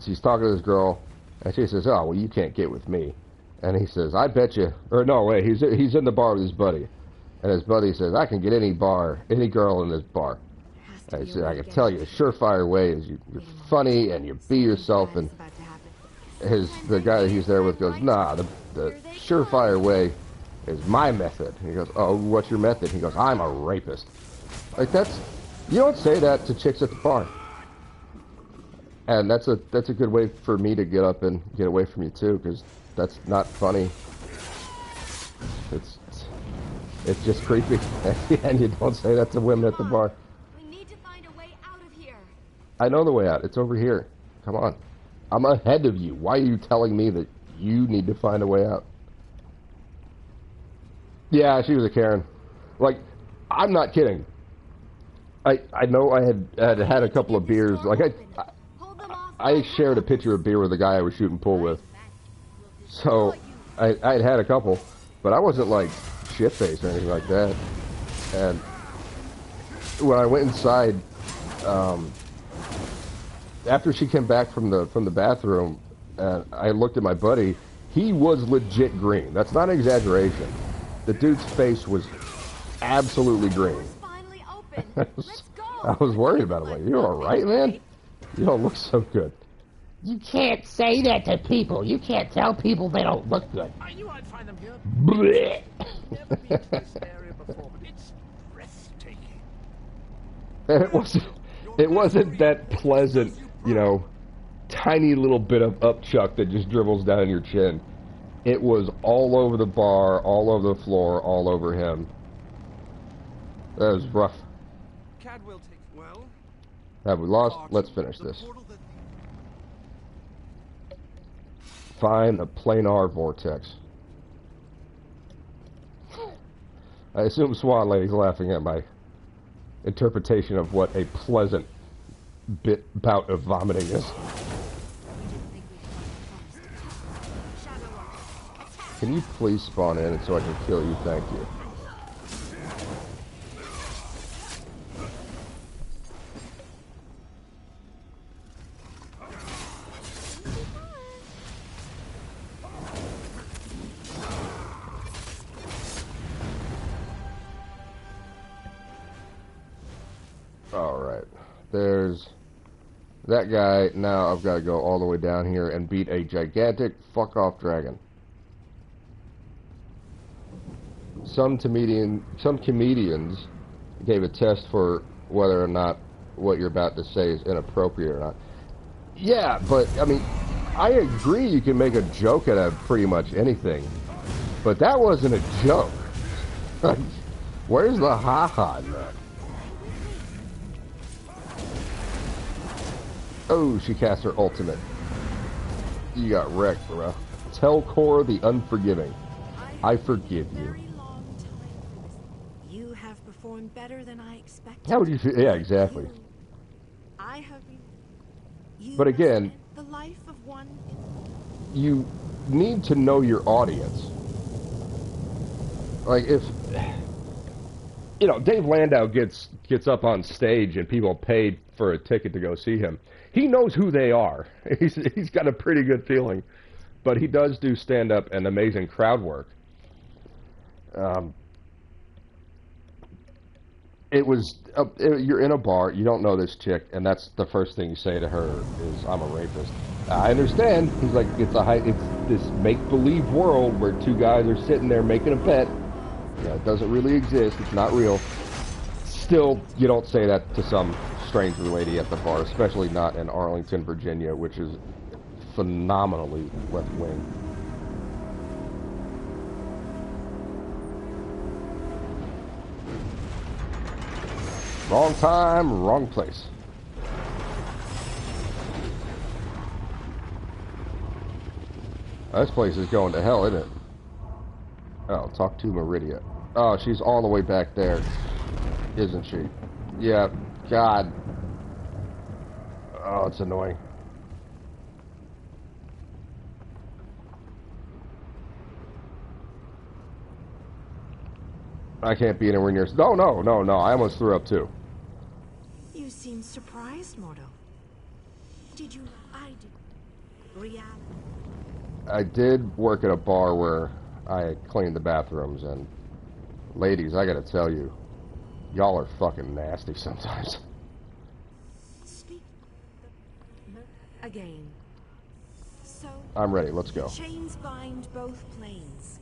she's talking to this girl, and she says, oh, well, you can't get with me. And he says, I bet you, or no, wait, he's in the bar with his buddy. And his buddy says, I can get any girl in this bar. And he said, I can tell you, a surefire way is you're funny, and you be yourself. And the guy that he's there with goes, nah, the surefire way is my method. And he goes, oh, what's your method? He goes, I'm a rapist. Like, you don't say that to chicks at the bar. And that's a good way for me to get up and get away from you too, because that's not funny. It's just creepy. And you don't say that to women at the bar. We need to find a way out of here. I know the way out. It's over here. Come on. I'm ahead of you. Why are you telling me that you need to find a way out? Yeah, she was a Karen. Like, I'm not kidding. I know I had a couple of beers. Like, I shared a pitcher of beer with the guy I was shooting pool with. So, I'd had a couple, but I wasn't, like, shit-faced or anything like that. And when I went inside, after she came back from the bathroom, and I looked at my buddy, he was legit green. That's not an exaggeration. The dude's face was absolutely green. I was worried about him. Like, you alright, man? You don't look so good. You can't say that to people. You can't tell people they don't look good. I knew I'd find them here. Blech. Never been to this area before, but it's breathtaking. And it wasn't that pleasant, you know, tiny little bit of upchuck that just dribbles down your chin. It was all over the bar, all over the floor, all over him. That was rough. Cadwell takes well. Have we lost? Let's finish this. Find a planar vortex. I assume Swan Lady's laughing at my interpretation of what a pleasant bout of vomiting is. Can you please spawn in so I can kill you? Thank you. Alright, there's that guy. Now I've got to go all the way down here and beat a gigantic fuck-off dragon. Some comedians gave a test for whether or not what you're about to say is inappropriate or not. Yeah, but, I mean, I agree you can make a joke out of pretty much anything, but that wasn't a joke. Where's the ha-ha in that? Oh, she cast her ultimate. You got wrecked, bro. Tell Cora the unforgiving. I forgive you. You have performed better than I expected. How would you feel? Yeah, exactly. I have been. But again, the life of one. You need to know your audience. Like, if you know, Dave Landau gets up on stage and people paid for a ticket to go see him. He knows who they are. He's got a pretty good feeling. But he does do stand-up and amazing crowd work. You're in a bar, you don't know this chick, and that's the first thing you say to her is, I'm a rapist. I understand. He's like, it's this make-believe world where two guys are sitting there making a bet. It doesn't really exist. It's not real. Still, you don't say that to some stranger lady at the bar, especially not in Arlington, Virginia, which is phenomenally left-wing. Wrong time, wrong place. This place is going to hell, isn't it? Oh, talk to Meridia. Oh, she's all the way back there, isn't she? Yeah, God. Oh, it's annoying. I can't be anywhere near... No, I almost threw up too. You seem surprised, Mordo. Did you... I did... Reality. I did work at a bar where I cleaned the bathrooms, and ladies, I gotta tell you, y'all are fucking nasty sometimes. Speak... Again. So... I'm ready, let's go. Chains bind both planes.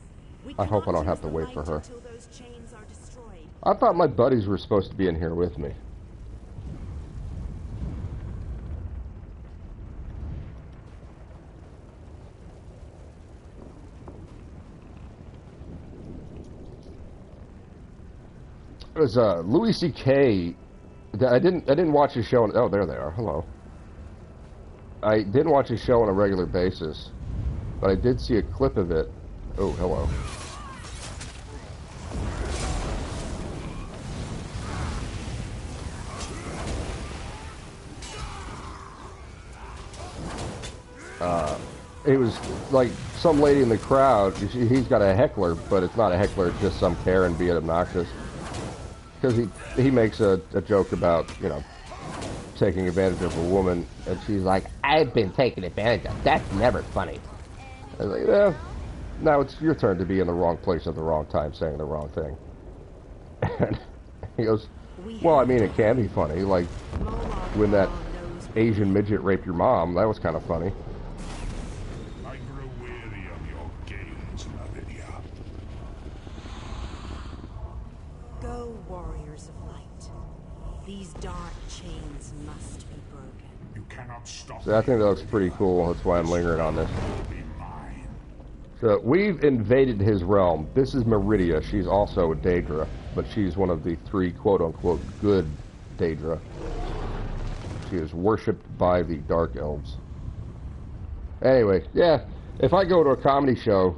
I hope I don't have to wait for her. Those chains are destroyed. I thought my buddies were supposed to be in here with me. It was Louis C.K. I didn't watch his show. Oh, there they are. Hello. I didn't watch his show on a regular basis, but I did see a clip of it. Oh, hello. It was like some lady in the crowd. He's got a heckler, but it's not a heckler. It's just some Karen being obnoxious. Because he makes a joke about, you know, taking advantage of a woman, and she's like, I've been taken advantage of. That's never funny. I was like, yeah, now it's your turn to be in the wrong place at the wrong time, saying the wrong thing. And he goes, well, I mean, it can be funny. Like, when that Asian midget raped your mom, that was kind of funny. I grow weary of your games, Meridia. Go, warriors of light. These dark chains must be broken. You cannot stop. So I think that looks pretty cool. That's why I'm lingering on this. So we've invaded his realm. This is Meridia. She's also a Daedra, but she's one of the three quote-unquote good Daedra. She is worshipped by the Dark Elves. Anyway, yeah, if I go to a comedy show,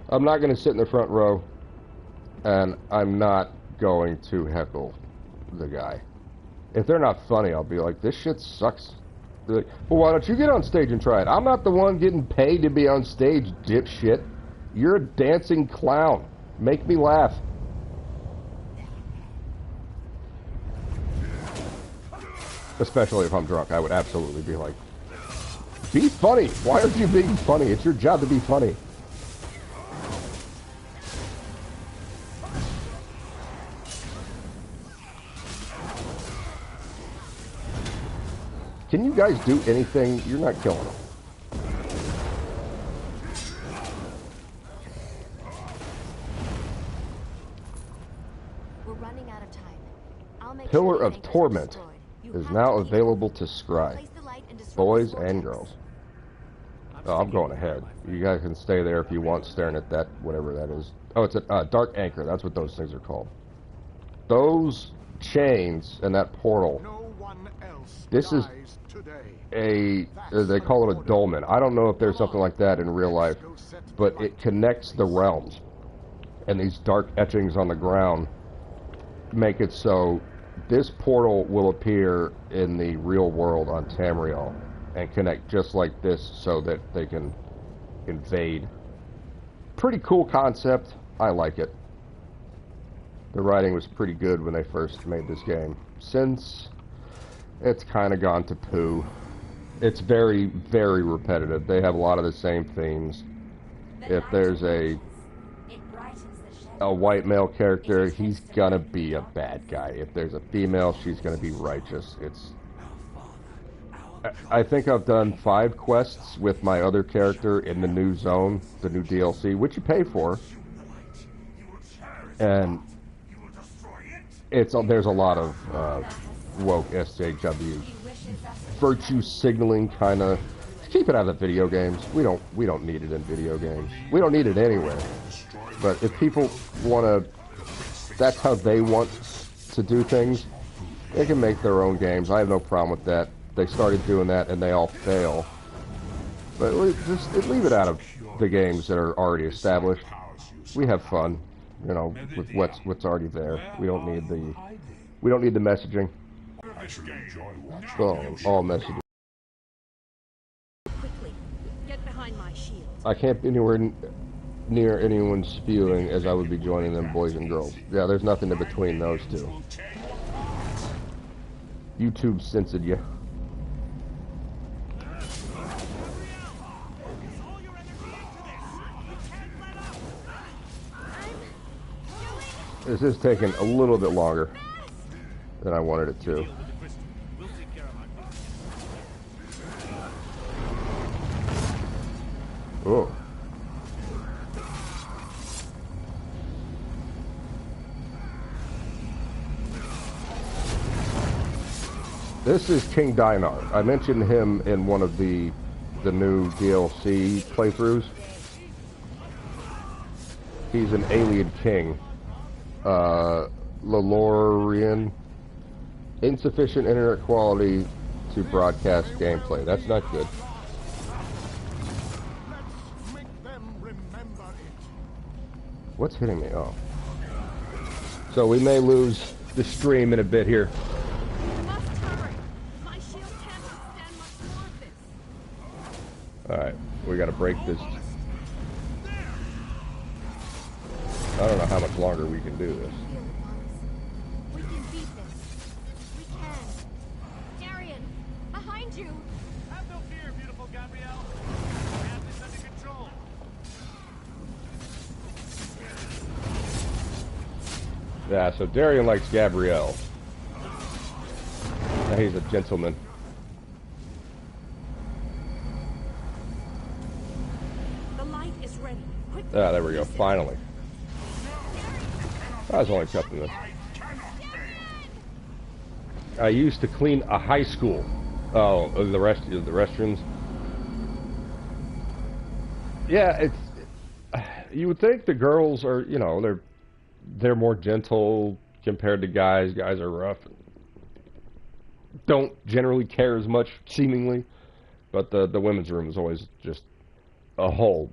I'm not going to sit in the front row, and I'm not going to heckle the guy. If they're not funny, I'll be like, this shit sucks. They're like, well, why don't you get on stage and try it? I'm not the one getting paid to be on stage, dipshit. You're a dancing clown. Make me laugh. Especially if I'm drunk, I would absolutely be like, be funny. Why aren't you being funny? It's your job to be funny. Can you guys do anything? You're not killing them. We're running out of time. I'll make Pillar of Torment is now available to scry. Boys and girls. Oh, I'm going ahead. You guys can stay there if you want, staring at that, whatever that is. Oh, it's a Dark Anchor. That's what those things are called. Those chains and that portal. This is they call it a dolmen. I don't know if there's something like that in real life, but it connects the realms. And these dark etchings on the ground make it so this portal will appear in the real world on Tamriel and connect just like this so that they can invade. Pretty cool concept. I like it. The writing was pretty good when they first made this game. Since It's kind of gone to poo. It's very, very repetitive. They have a lot of the same themes. If there's a white male character, he's gonna be a bad guy. If there's a female, she's gonna be righteous. I think I've done 5 quests with my other character in the new zone, the new DLC, which you pay for. And there's a lot of woke SJWs, virtue signaling kind of. Keep it out of video games. We don't need it in video games. We don't need it anywhere. But if people want to, that's how they want to do things. They can make their own games. I have no problem with that. They started doing that and they all fail. But just leave it out of the games that are already established. We have fun, you know, with what's already there. We don't need the messaging. All messaging. Quickly, get behind my shield. I can't be anywhere near anyone spewing, as I would be joining them, boys and girls. Yeah, there's nothing in between those two. YouTube censored you. This is taking a little bit longer than I wanted it to. Oh. This is King Dinar. I mentioned him in one of the new DLC playthroughs. He's an alien king. Lalorian. Insufficient internet quality to broadcast gameplay. That's not good. What's hitting me? Oh. So we may lose the stream in a bit here. Alright, we gotta break this. I don't know how much longer we can do this. We can beat this. We can. Darian, behind you. Have no fear, beautiful Gabrielle. We have this under control. Yeah, so Darian likes Gabrielle. He's a gentleman. The light is ready. Quickly. Ah, there we go. Finally. I was only a couple minutes. I used to clean a high school. Oh, the restrooms. Yeah, it's. You would think the girls are, you know, they're more gentle compared to guys. Guys are rough. Don't generally care as much, seemingly. But the women's room is always just a hell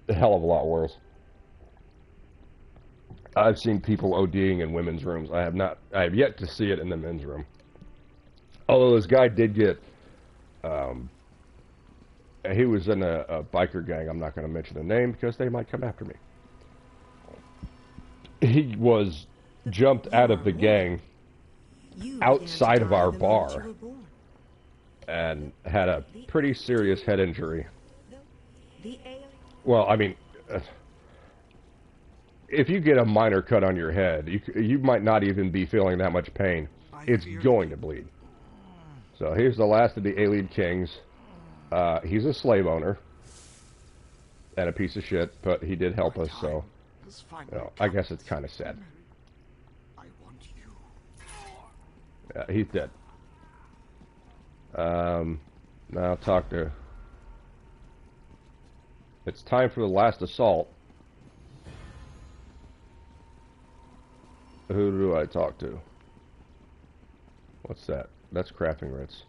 of a lot worse. I've seen people ODing in women's rooms. I have yet to see it in the men's room. Although this guy did get, he was in a biker gang. I'm not going to mention the name because they might come after me. He was jumped out of the gang outside of our bar and had a pretty serious head injury. Well, I mean, if you get a minor cut on your head, you might not even be feeling that much pain. It's going to bleed. So here's the last of the alien kings. He's a slave owner and a piece of shit, but he did help us, so you know, I guess it's kind of sad. Yeah, he's dead. Now talk to... It's time for the last assault. Who do I talk to? What's that? That's crafting Ritz.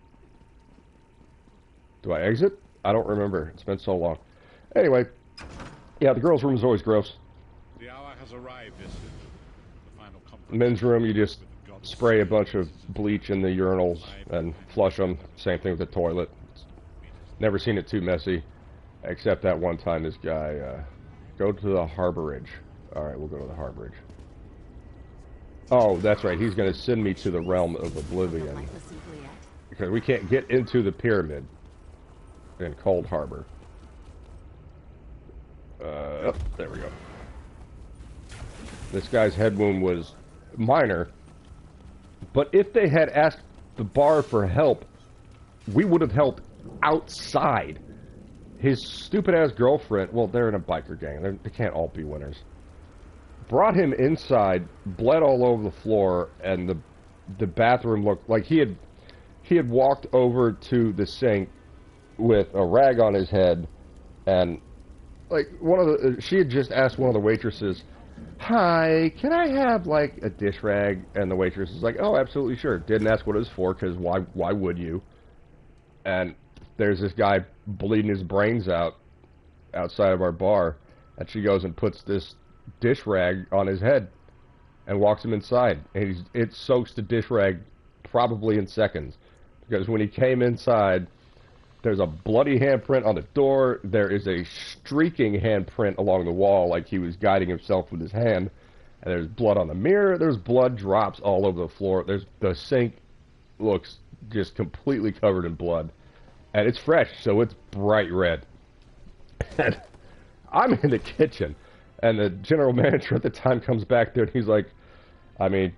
Do I exit? I don't remember. It's been so long. Anyway, yeah, the girls' room is always gross. The hour has arrived, the final comfort. Men's room, you just spray a bunch of bleach in the urinals and flush them. Same thing with the toilet. Never seen it too messy, except that one time this guy, go to the harborage. Alright, we'll go to the harborage. Oh, that's right. He's going to send me to the realm of oblivion. Because we can't get into the pyramid in Cold Harbor. Oh, there we go. This guy's head wound was minor. But if they had asked the bar for help, we would have helped outside. His stupid-ass girlfriend, well, they're in a biker gang. They can't all be winners. Brought him inside, bled all over the floor, and the bathroom looked like he had walked over to the sink with a rag on his head, and like she had just asked one of the waitresses, "Hi, can I have like a dish rag?" And the waitress is like, "Oh, absolutely, sure." Didn't ask what it was for, because why would you? And there's this guy bleeding his brains out outside of our bar, and she goes and puts this dish rag on his head and walks him inside, and it soaks the dish rag probably in seconds, because when he came inside, there's a bloody handprint on the door, there is a streaking handprint along the wall like he was guiding himself with his hand, and there's blood on the mirror, there's blood drops all over the floor, the sink looks just completely covered in blood, and it's fresh, so it's bright red. And I'm in the kitchen, and the general manager at the time comes back there, and he's like, I mean,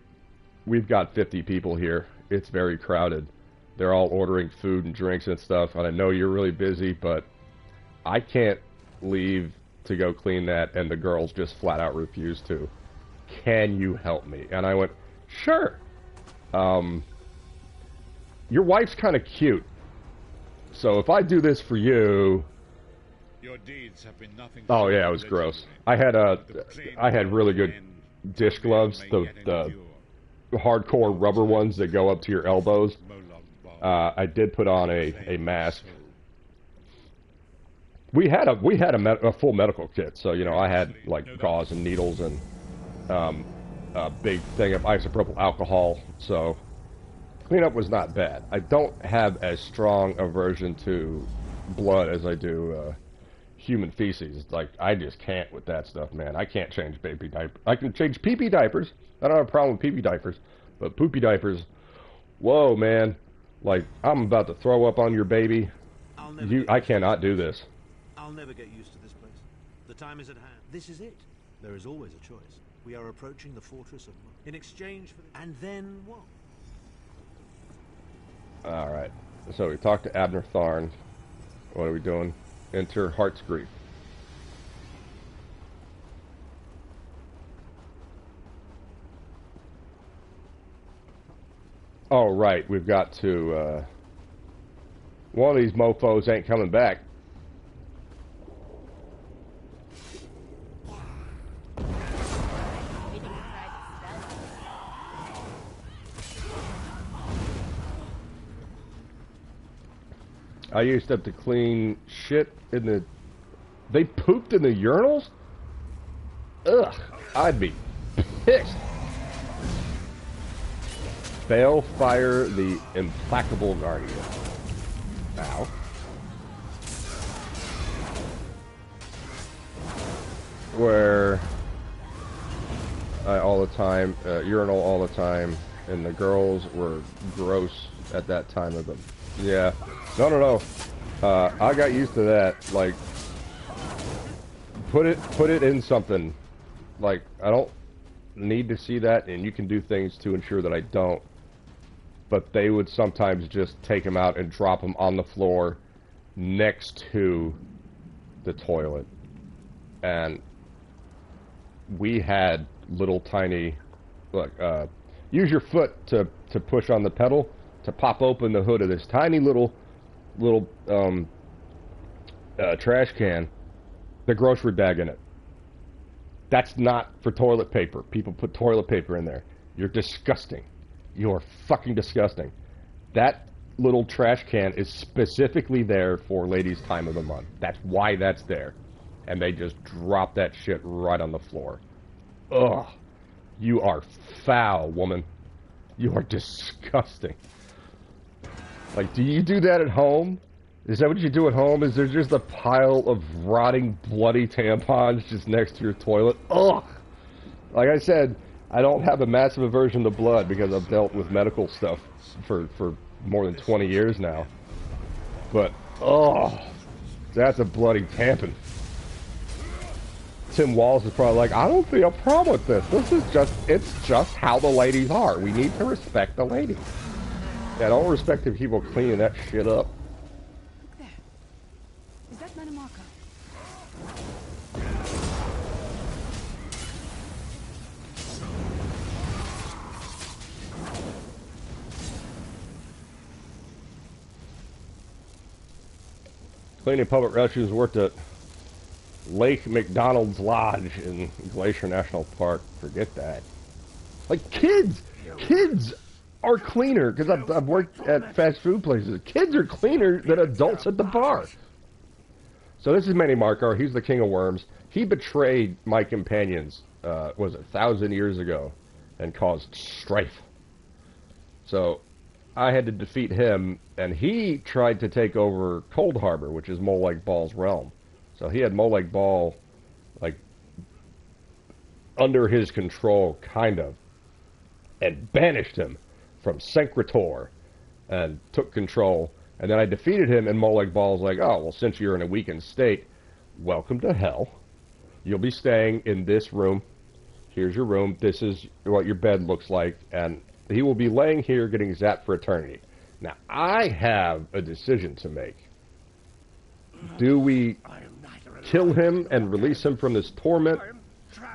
we've got 50 people here. It's very crowded. They're all ordering food and drinks and stuff, and I know you're really busy, but I can't leave to go clean that, and the girls just flat out refuse to. Can you help me? And I went, sure. Your wife's kind of cute, so if I do this for you... Your deeds have been nothing. Oh yeah, it was gross. I had really good dish gloves, the hardcore rubber ones that go up to your elbows. I did put on a mask. We had a full medical kit, so you know I had like gauze and needles and a big thing of isopropyl alcohol. So cleanup was not bad. I don't have as strong aversion to blood as I do human feces. Like, I just can't with that stuff, man. I can't change baby diapers. I can change pee-pee diapers. I don't have a problem with pee-pee diapers. But poopy diapers, whoa, man. Like, I'm about to throw up on your baby. I cannot do this. I'll never get used to this place. The time is at hand. This is it. There is always a choice. We are approaching the fortress of... In exchange for... And then what? Alright. So we talked to Abner Tharn. What are we doing? Enter Heart's Grief. Oh, right. We've got to, one of these mofos ain't coming back. I used to have to clean shit in the... They pooped in the urinals? Ugh, I'd be pissed. Balefire the Implacable Guardian. Ow. Where I all the time, urinal all the time, and the girls were gross at that time of them. Yeah. No. I got used to that. Like, put it in something. Like, I don't need to see that, and you can do things to ensure that I don't. But they would sometimes just take them out and drop them on the floor next to the toilet. And we had little tiny, look, use your foot to push on the pedal to pop open the hood of this tiny little trash can, the grocery bag in it. That's not for toilet paper. People put toilet paper in there. You're disgusting. You're fucking disgusting. That little trash can is specifically there for ladies' time of the month. That's why that's there. And they just drop that shit right on the floor. Ugh. You are foul, woman. You are disgusting. Like, do you do that at home? Is that what you do at home? Is there just a pile of rotting, bloody tampons just next to your toilet? Ugh! Like I said, I don't have a massive aversion to blood because I've dealt with medical stuff for more than 20 years now. But, oh, that's a bloody tampon. Tim Walls is probably like, I don't see a problem with this. It's just how the ladies are. We need to respect the ladies. Yeah, don't respect the people cleaning that shit up. Look there. Is that Manamarka? Cleaning public restrooms worked at Lake McDonald's Lodge in Glacier National Park. Forget that. Like, kids are cleaner, because I've worked at fast food places. Kids are cleaner than adults at the bar. So this is Manny Markar. He's the king of worms. He betrayed my companions, was it 1,000 years ago, and caused strife. So I had to defeat him, and he tried to take over Cold Harbor, which is Molag Bal's realm. So he had Molag Bal, like, under his control, kind of, and banished him from Sencretor, and took control. And then I defeated him, and Molag Bal's like, oh, well, since you're in a weakened state, welcome to hell. You'll be staying in this room. Here's your room. This is what your bed looks like, and he will be laying here getting zapped for eternity. Now, I have a decision to make. Do we kill him and release him from this torment,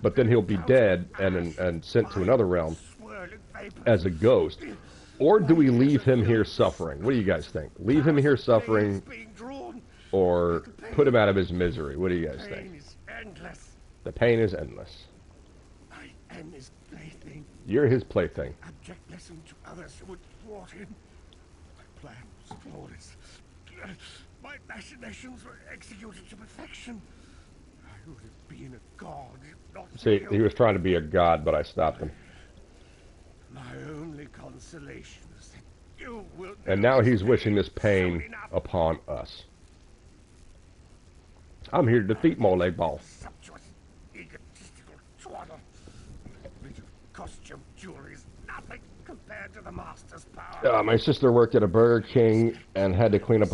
but then he'll be dead and sent to another realm as a ghost? Or do we leave him here suffering? What do you guys think? Leave him here suffering or put him out of his misery? What do you guys think? The pain is endless. I am his plaything. You're his plaything. Abject lesson to others who would thwart him. My plan was flawless. My machinations were executed to perfection. I would have been a god, not See, he was trying to be a god, but I stopped him. My only consolation is that you will. And now he's wishing this pain upon us. I'm here to defeat Molag Bal. Sumptuous, egotistical twaddle. Bit of costume jewelry is nothing compared to the master's power. My sister worked at a Burger King and had to clean up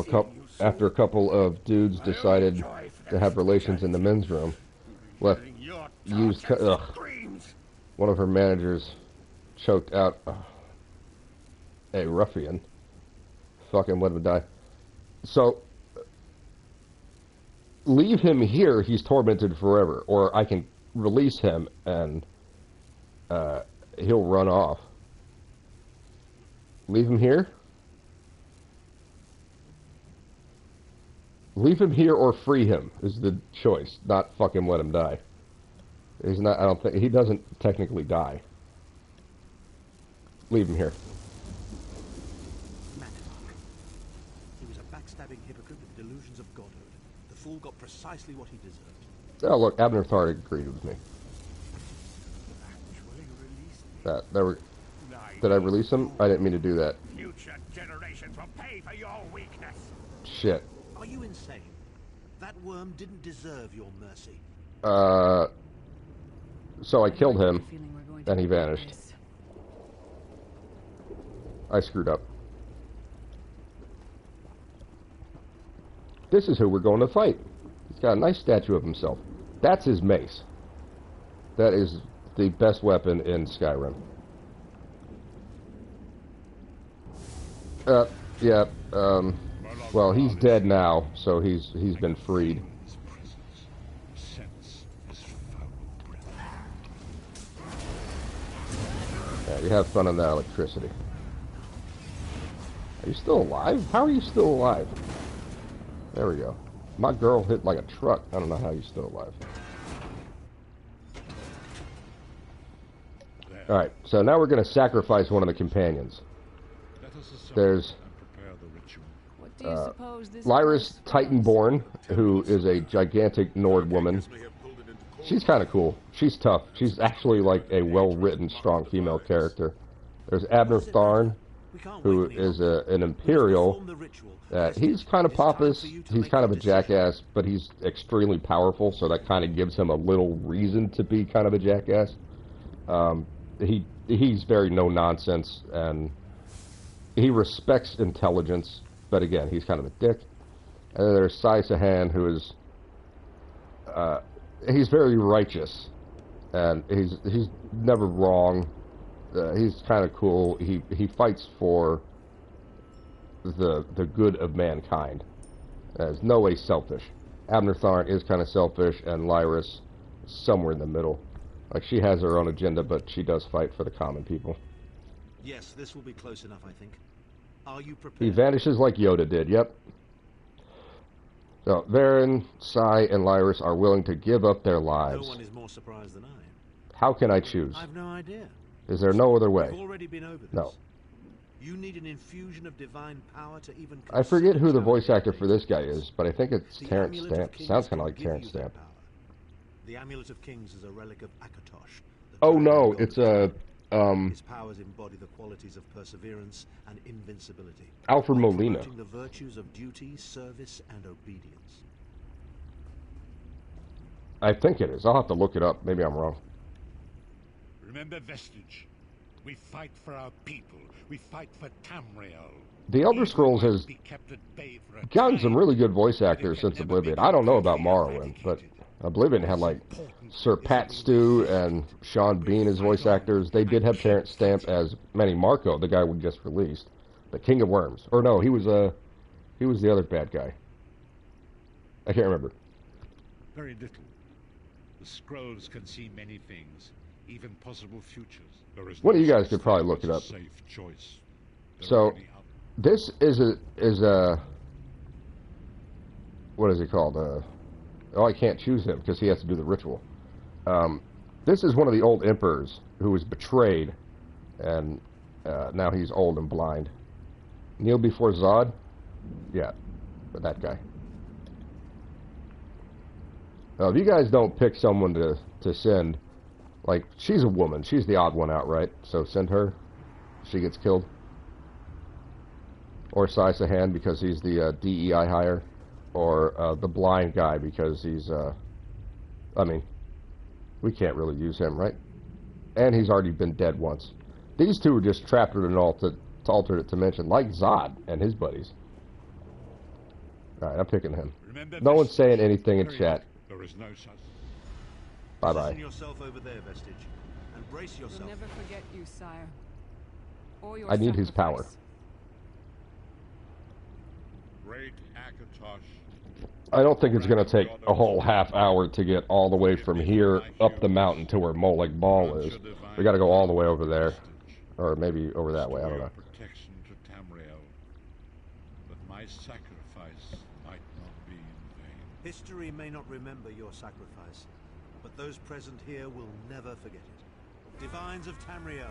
after a couple of dudes decided to have relations in the men's room. Left used. One of her managers choked out a ruffian. Fucking let him die. So leave him here. He's tormented forever, or I can release him and he'll run off. Leave him here. Leave him here or free him is the choice, not fucking let him die. He's not, I don't think, he doesn't technically die. Leave him here. He was a backstabbing hypocrite with delusions of godhood. The fool got precisely what he deserved. Oh look, Abner Thar agreed with me. Did I release him? I didn't mean to do that. Future generations will pay for your weakness. Shit. Are you insane? That worm didn't deserve your mercy. So I killed him, and he vanished. I screwed up. This is who we're going to fight. He's got a nice statue of himself. That's his mace. That is the best weapon in Skyrim. Yeah, well, he's dead now, so he's been freed. Yeah, you have fun on that electricity. Are you still alive? How are you still alive? There we go. My girl hit like a truck. I don't know how you're still alive. Alright, so now we're going to sacrifice one of the companions. There's Lyris Titanborn, who is a gigantic Nord woman. She's kind of cool. She's tough. She's actually like a well-written, strong female character. There's Abner Tharn, who is an Imperial. He's kind of pompous. He's kind of a jackass, but he's extremely powerful, so that kind of gives him a little reason to be kind of a jackass. he's very no nonsense, and he respects intelligence, but again, he's kind of a dick. And then there's Sai Sahan, who is he's very righteous, and he's never wrong. He's kind of cool. He fights for the good of mankind. Is no way selfish. Abner Tharn is kind of selfish, and Lyris somewhere in the middle. Like, she has her own agenda, but she does fight for the common people. Yes, this will be close enough, I think. Are you prepared? He vanishes like Yoda did, yep. So, Varen, Sai, and Lyris are willing to give up their lives. No one is more surprised than I am. How can I choose? I've no idea. Is there no other way? We've already been over this. No. You need an infusion of divine power to even... I forget who the voice actor for this guy is, but I think it's Terrence Stamp. Sounds kind of like Terrence Stamp. The Amulet of Kings is a relic of Akatosh. Oh no, it's a... His powers embody the qualities of perseverance and invincibility. Alfred Molina. The virtues of duty, service, and obedience. I think it is. I'll have to look it up. Maybe I'm wrong. Remember Vestige. We fight for our people. We fight for Tamriel. The Elder Scrolls has gotten some really good voice actors since Oblivion. I don't know about Morrowind, but Oblivion had like Sir Pat Stew and Sean Bean as voice actors. They did have Terrence Stamp as Manny Marco, the guy we just released, the King of Worms. Or no, he was the other bad guy. I can't remember. Very little. The scrolls can see many things, even possible futures. One of you guys could probably look it up. Safe choice. So, this is a what is it called? Oh, I can't choose him because he has to do the ritual. This is one of the old emperors who was betrayed, and now he's old and blind. Kneel before Zod? Yeah, but that guy. Now, if you guys don't pick someone to send, like, she's a woman. She's the odd one out, right? So send her. She gets killed. Or Sai Sahan because he's the DEI hire. Or the blind guy because he's, I mean, we can't really use him, right? And he's already been dead once. These two are just trapped in an alternate dimension, like Zod and his buddies. Alright, I'm picking him. No one's saying anything in chat. There is no such. Bye-bye. Position yourself over there, Vestige, and brace yourself. We'll never forget you, sire. Or your I need his power. sacrifice. Great Akatosh. I don't think it's going to take a whole half hour to get all the way from here up the mountain to where Molag Bal is. We got to go all the way over there. Or maybe over that way, I don't know. Protection to Tamriel. But my sacrifice might not be in vain. History may not remember your sacrifice, but those present here will never forget it. Divines of Tamriel.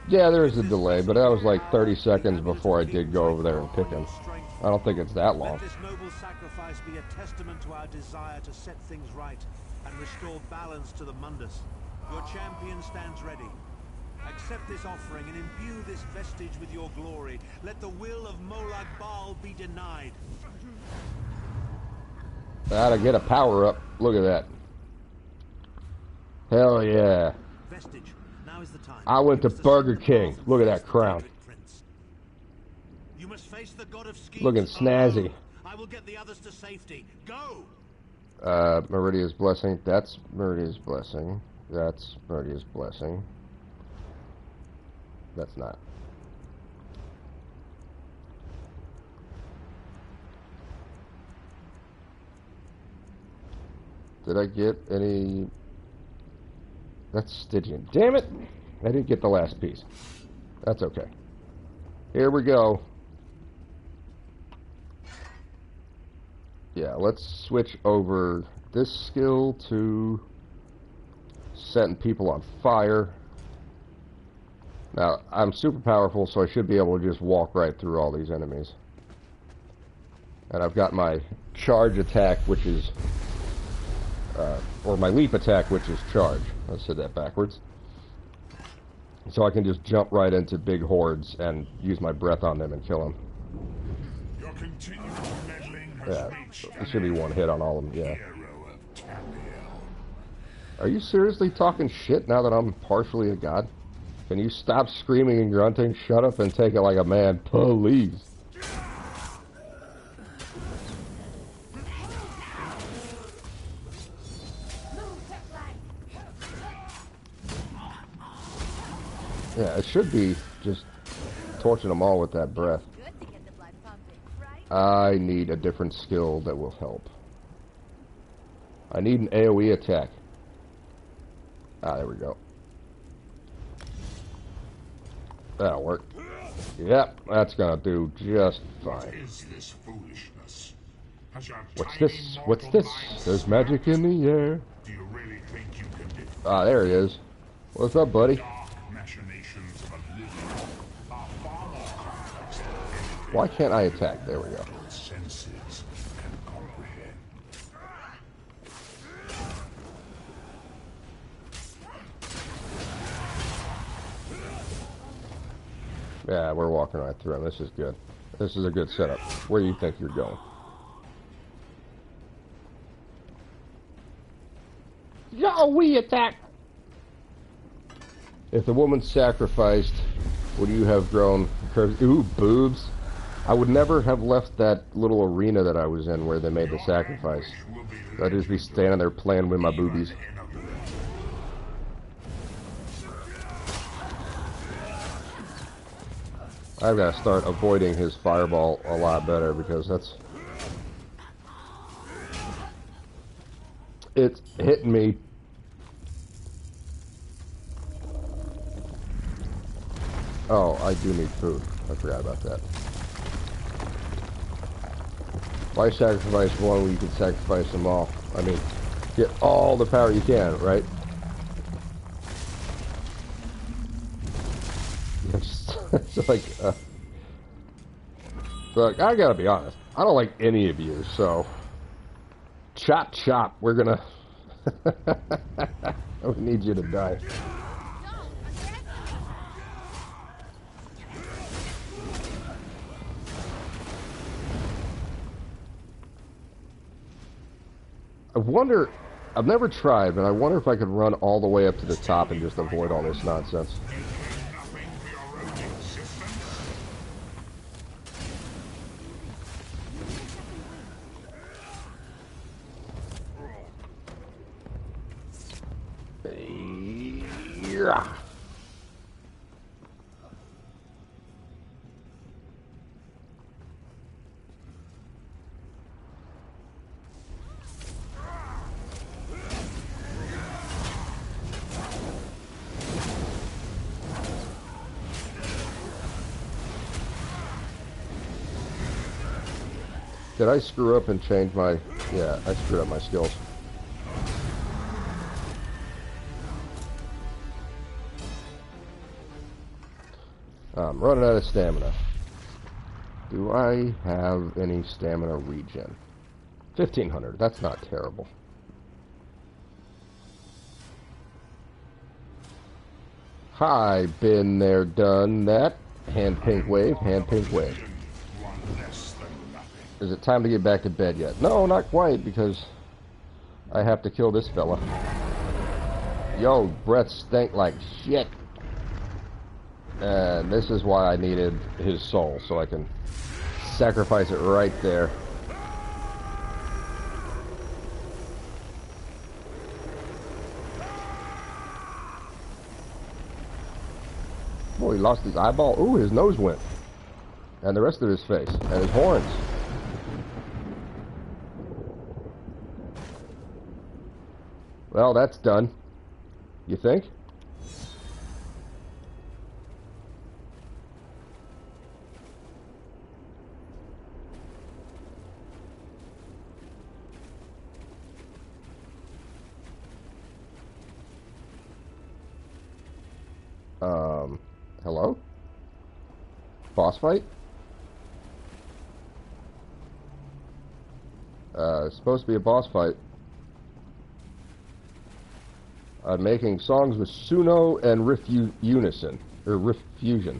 Yeah, there is a delay, but that was like 30 seconds before I did go over there and pick him. I don't think it's that long. Let this noble sacrifice be a testament to our desire to set things right and restore balance to the Mundus. Your champion stands ready. Accept this offering and imbue this vestige with your glory. Let the will of Molag Bal be denied. Gotta get a power up. Look at that. Hell yeah. Vestige, now is the time. I went to Burger King. Look at that crown. You must face the god of schemes. Looking snazzy. I will get the others to safety. Go! Meridia's blessing. That's Meridia's blessing. That's Meridia's blessing. That's not. Did I get any? That's Stygian. Damn it! I didn't get the last piece. That's okay. Here we go. Yeah, let's switch over this skill to setting people on fire. Now, I'm super powerful, so I should be able to just walk right through all these enemies. And I've got my charge attack, which is... or my leap attack, which is charge. I said that backwards. So I can just jump right into big hordes and use my breath on them and kill them. Your continued meddling has Yeah, reached it should be one hit on all of them, yeah. hero of Tamriel. Are you seriously talking shit now that I'm partially a god? Can you stop screaming and grunting? Shut up and take it like a man, please. Yeah, it should be just torching them all with that breath. I need a different skill that will help. I need an AoE attack. Ah, there we go. That'll work. Yep, that's gonna do just fine. What is this foolishness? What's this? What's this? There's magic in the air. Do you really think you can defeat Ah, there he is. What's up, buddy? machinations of a living are far more complex than anything Why can't I attack? There we go. senses can comprehend. Yeah, we're walking right through him. This is good. This is a good setup. Where do you think you're going? Yo, we attack! If the woman sacrificed, would you have grown curves? Ooh, boobs. I would never have left that little arena that I was in where they made the sacrifice. I'd just be standing there playing with my boobies. I've got to start avoiding his fireball a lot better because that's... It's hitting me. Oh, I do need food. I forgot about that. Why sacrifice one when you can sacrifice them all? I mean, get all the power you can, right? It's like, look, I gotta be honest. I don't like any of you, so... Chop, chop. We're gonna... We need you to die. I wonder... I've never tried, but I wonder if I could run all the way up to the top and just avoid all this nonsense. Yeah. Did I screw up and change my... Yeah, I screwed up my skills. I'm running out of stamina. Do I have any stamina regen? 1500, that's not terrible. Hi, been there, done that. Hand pink wave, hand pink wave. Is it time to get back to bed yet? No, not quite, because I have to kill this fella. Yo, breath stink like shit. And this is why I needed his soul, so I can sacrifice it right there. Oh, he lost his eyeball. Ooh, his nose went. And the rest of his face. And his horns. Well, that's done. You think? Hello? Boss fight? It's supposed to be a boss fight. I'm making songs with Suno and Unison, or Rifusion.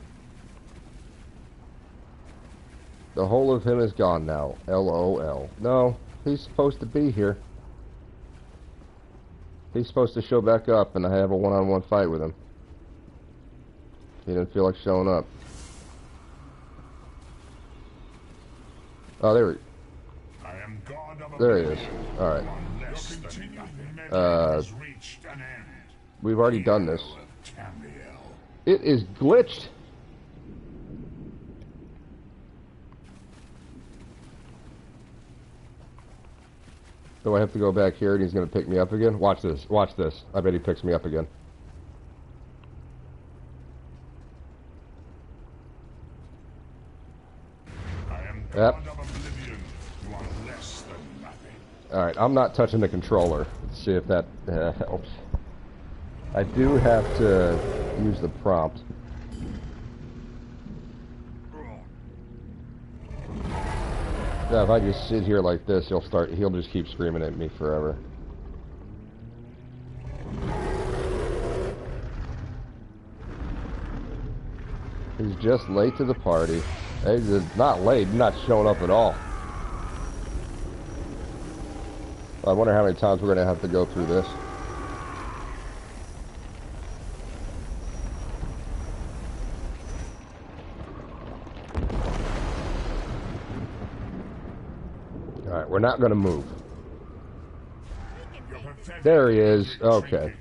The whole of him is gone now. LOL. No, he's supposed to be here. He's supposed to show back up and I have a one-on-one fight with him. He didn't feel like showing up. Oh, there he is. Alright. We've already done this. It is glitched. Do I have to go back here and he's going to pick me up again? Watch this. Watch this. I bet he picks me up again. Yep. Alright, I'm not touching the controller. Let's see if that helps. I do have to use the prompt. Yeah, if I just sit here like this, he'll just keep screaming at me forever. He's just late to the party. He's not late, not showing up at all. I wonder how many times we're going to have to go through this. Alright, we're not going to move. There he is. Okay.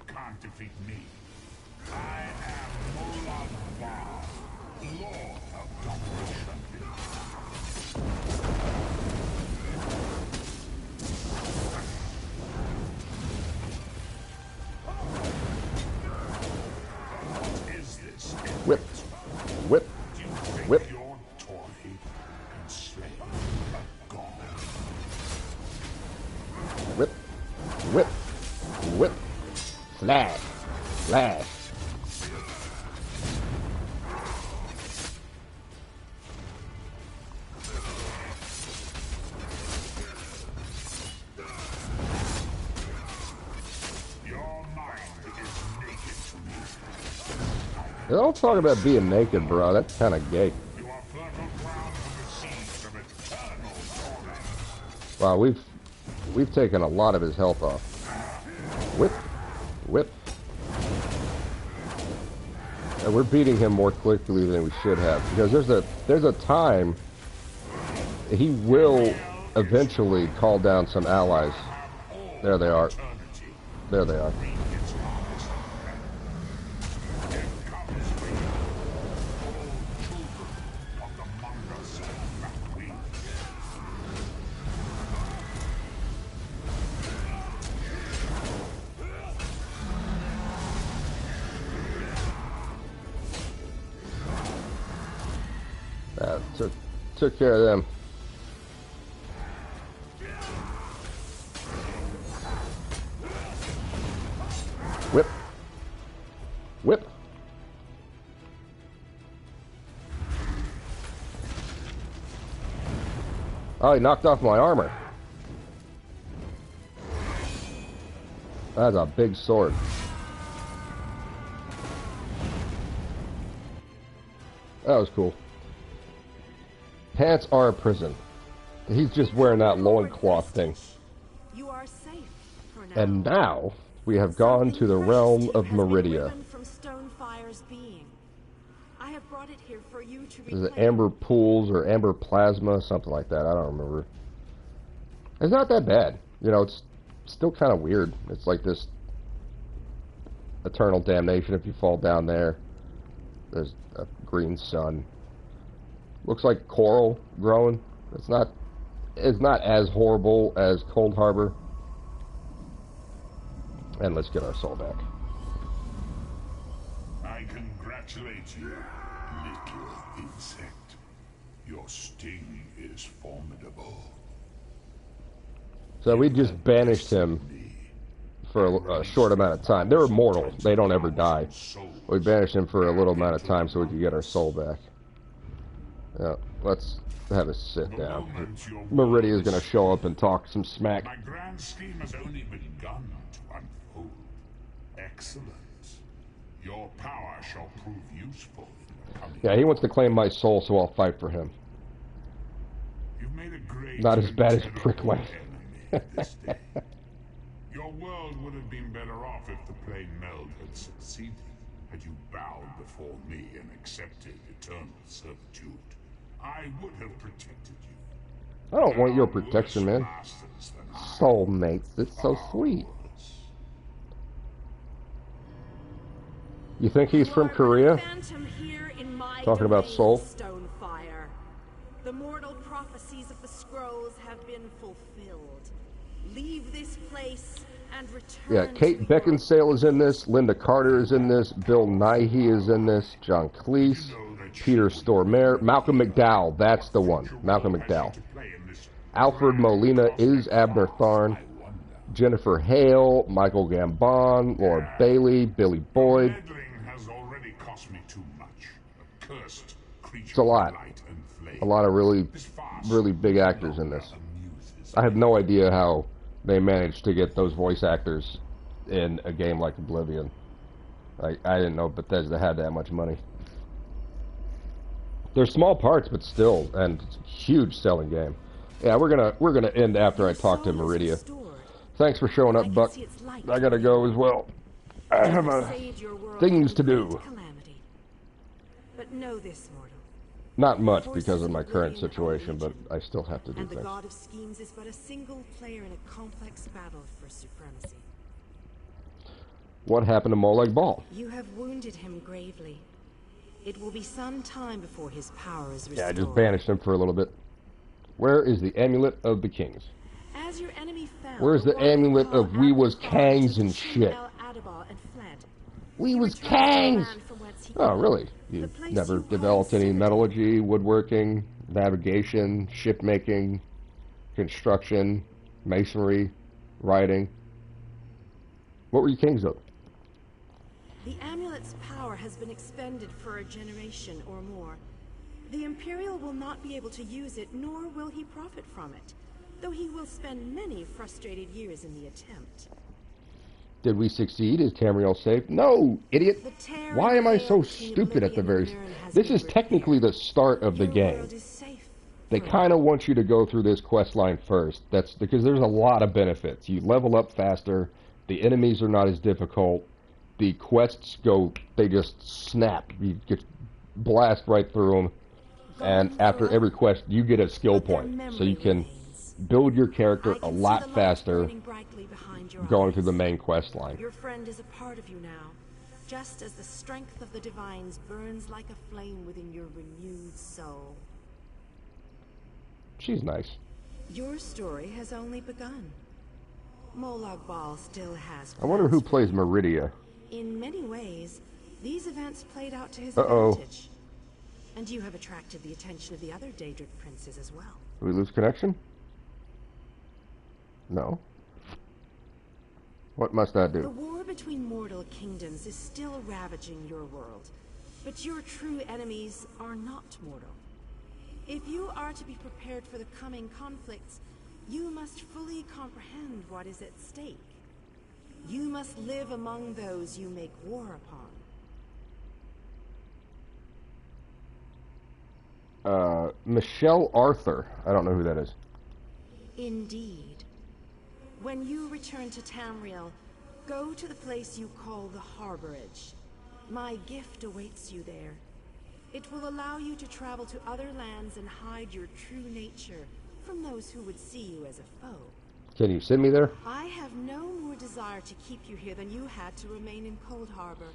Whip. Whip. Whip. Whip. Whip. Whip. Slash. Slash. Don't talk about being naked, bro. That's kind of gay. Wow, we've taken a lot of his health off. Whip, whip. And we're beating him more quickly than we should have, because there's a time he will eventually call down some allies. There they are. There they are. Took care of them. Whip. Whip. Oh, he knocked off my armor. That's a big sword. That was cool. Pants are a prison. He's just wearing that loincloth thing. You are safe for now. And now we have gone to the realm of Meridia. From Stonefire's being. I have brought it here for you to Is it amber pools or amber plasma, something like that? I don't remember. It's not that bad. You know, it's still kind of weird. It's like this eternal damnation if you fall down there. There's a green sun. Looks like coral growing. It's not as horrible as Cold Harbor. And let's get our soul back. I congratulate you, little insect. Your sting is formidable. So we just banished him for a short amount of time. They're immortal. They don't ever die. We banished him for a little amount of time so we could get our soul back. Yeah, let's have a sit down. Meridia is going to show up and talk some smack. My grand scheme has only begun to unfold. Excellent. Your power shall prove useful in the coming. Yeah, he wants to claim my soul, so I'll fight for him. You've made a great Not as bad as Brickway. Your world would have been better off if the plain meld had succeeded. Had you bowed before me and accepted eternal servitude, I would have protected you. I don't want your protection, man. Soulmates, it's so sweet. You think he's from Korea? Phantom here in my Talking about domain, Soul? Stonefire. The mortal prophecies of the scrolls have been fulfilled. Leave this place and return. Yeah, Kate Beckinsale is in this. Linda Carter is in this. Bill Nighy is in this. John Cleese, Peter Stormare, Malcolm McDowell. That's the one. Malcolm McDowell. Alfred Molina is Abner Tharn. Jennifer Hale, Michael Gambon, Laura Bailey, Billy Boyd. Has already cost me too much. A cursed creature. It's a lot. A lot of really big actors in this. I have no idea how they managed to get those voice actors in a game like Oblivion. I didn't know Bethesda had that much money. They're small parts, but still, and it's a huge selling game. Yeah, we're gonna end after I talk to Meridia. Thanks for showing up, Buck. I gotta go as well. I have things to do. But know this, mortal. Not much because of my current situation, but I still have to do and the things. God of Schemes is but a single player in a complex battle for supremacy. What happened to Molag Bal? You have wounded him gravely. It will be some time before his power is restored. Yeah, I just banished him for a little bit. Where is the Amulet of the Kings? As your enemy fell, Where's the amulet of we was Kangs and shit? We was Kangs! Oh, really? You never developed any metallurgy, woodworking, navigation, shipmaking, construction, masonry, writing? What were you kings of? The amulet's power has been expended for a generation or more. The Imperial will not be able to use it, nor will he profit from it, though he will spend many frustrated years in the attempt. Did we succeed? Is Tamriel safe? No, idiot! Why am I so stupid at the very... This is technically the start of the game. They kind of want you to go through this quest line first. That's because there's a lot of benefits. You level up faster, the enemies are not as difficult, the quests go... They just snap. You just blast right through them, and after every quest, you get a skill point. So you can build your character a lot faster going through the main quest line. Your friend is a part of you now, just as the strength of the divines burns like a flame within your renewed soul. She's nice. Your story has only begun. Molag Bal still has... I wonder who plays Meridia. In many ways, these events played out to his advantage. And you have attracted the attention of the other Daedric princes as well. Did we lose connection? No. What must I do? The war between mortal kingdoms is still ravaging your world, but your true enemies are not mortal. If you are to be prepared for the coming conflicts, you must fully comprehend what is at stake. You must live among those you make war upon. Michelle Arthur. I don't know who that is. Indeed. When you return to Tamriel, go to the place you call the Harborage. My gift awaits you there. It will allow you to travel to other lands and hide your true nature from those who would see you as a foe. Can you send me there? I have no more desire to keep you here than you had to remain in Cold Harbor.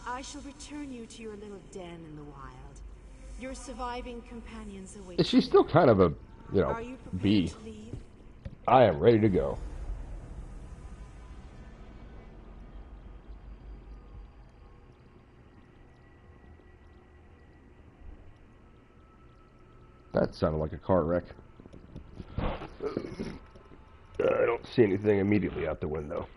I shall return you to your little den in the wild. Your surviving companions await. Is she still kind of a, bee? I am ready to go. That sounded like a car wreck. I don't see anything immediately out the window.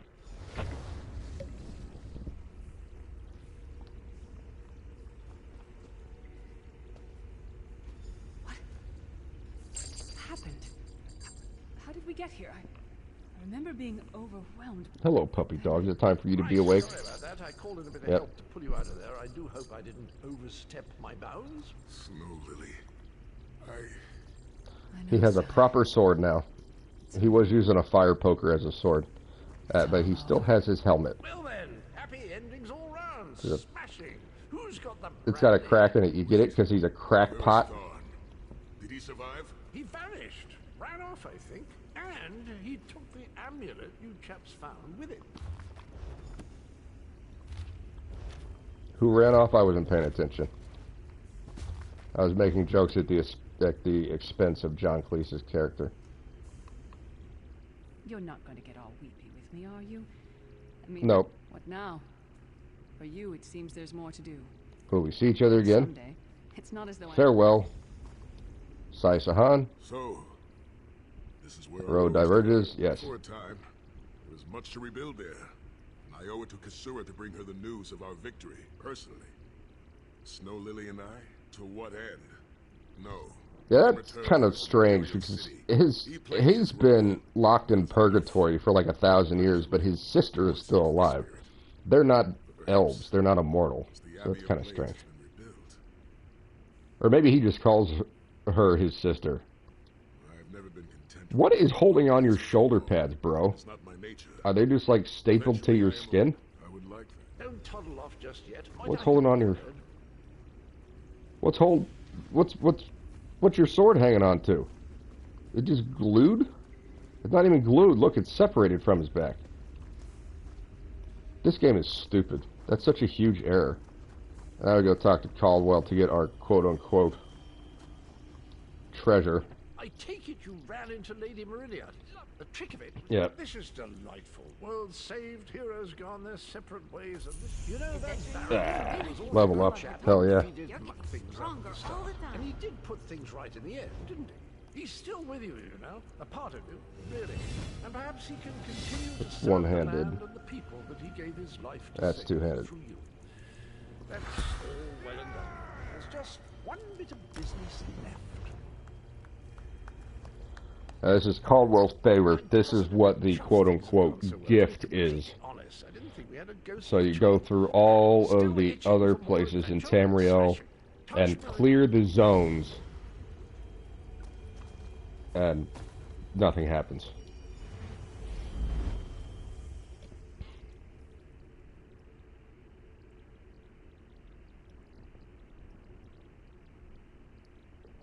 How did we get here? I remember being overwhelmed. Hello, puppy dog. Is it time for you to be awake? Sorry about that. I called in a bit of help to pull you out of there. I do hope I didn't overstep my bounds. Snow Lily. He has a proper sword now. He was using a fire poker as a sword, but he still has his helmet. Well then, happy endings all round, Smashing. Who's got the It's got a brandy? crack in it. You get it? Because he's a crackpot. Did he survive? He vanished. Ran off, I think. And he took the amulet you chaps found with it. Who ran off? I wasn't paying attention. I was making jokes at the expense of John Cleese's character. You're not going to get all weepy with me, are you? I mean, Nope. what now? For you, it seems there's more to do. Will we see each other again? Someday. It's not as though Farewell. Sai Sahan. So, this is where The road diverges. Yes. For a time, there was much to rebuild there. And I owe it to Kasura to bring her the news of our victory, personally. Snow Lily and I, to what end? No. Yeah, that's kind of strange because he's been locked in purgatory for like 1,000 years, but his sister is still alive. They're not elves. They're not immortal. So it's kind of strange. Or maybe he just calls her his sister. What is holding on your shoulder pads, bro? Are they just like stapled to your skin? Don't toddle off just yet. What's holding on your... What's your sword hanging on to? It just glued? It's not even glued. Look, it's separated from his back. This game is stupid. That's such a huge error. Now we go talk to Caldwell to get our quote-unquote treasure. I take it you ran into Lady Meridia. The trick of it. Yeah. This is delightful. World saved, heroes gone their separate ways, and this, you know Level up. Hell yeah. He did muck things up at the start, and he did put things right in the end, didn't he? He's still with you, you know, a part of you, really. And perhaps he can continue to serve one-handed. the land and the people that he gave his life to That's save two-handed. through you. That's all well and done. There's just one bit of business left. This is Caldwell's favor. This is what the quote-unquote gift is. So you go through all of the other places in Tamriel and clear the zones, and nothing happens.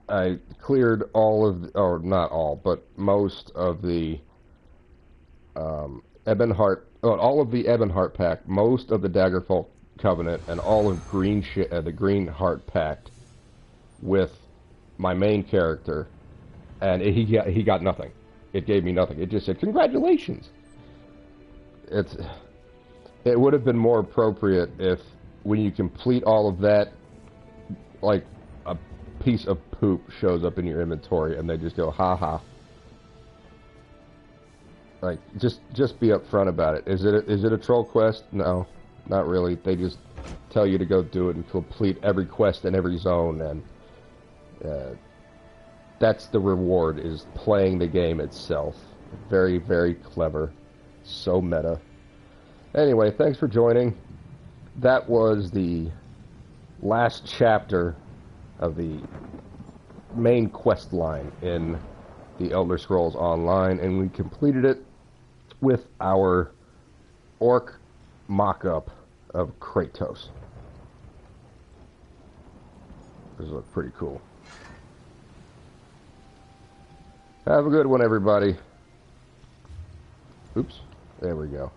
I cleared all of, or not all, but most of the Ebonheart, all of the Ebonheart Pact, most of the Daggerfall Covenant, and all of the Greenheart Pact with my main character, and he got nothing. It gave me nothing. It just said congratulations. It would have been more appropriate if when you complete all of that, like a piece of poop shows up in your inventory and they just go ha ha. Like just be upfront about it. Is it a troll quest? No, not really. They just tell you to go do it and complete every quest in every zone, and that's the reward, is playing the game itself. Very, very clever. So meta. Anyway, thanks for joining. That was the last chapter of the main quest line in the Elder Scrolls Online, and we completed it with our orc mock-up of Kratos. This looks pretty cool. Have a good one, everybody. Oops. There we go.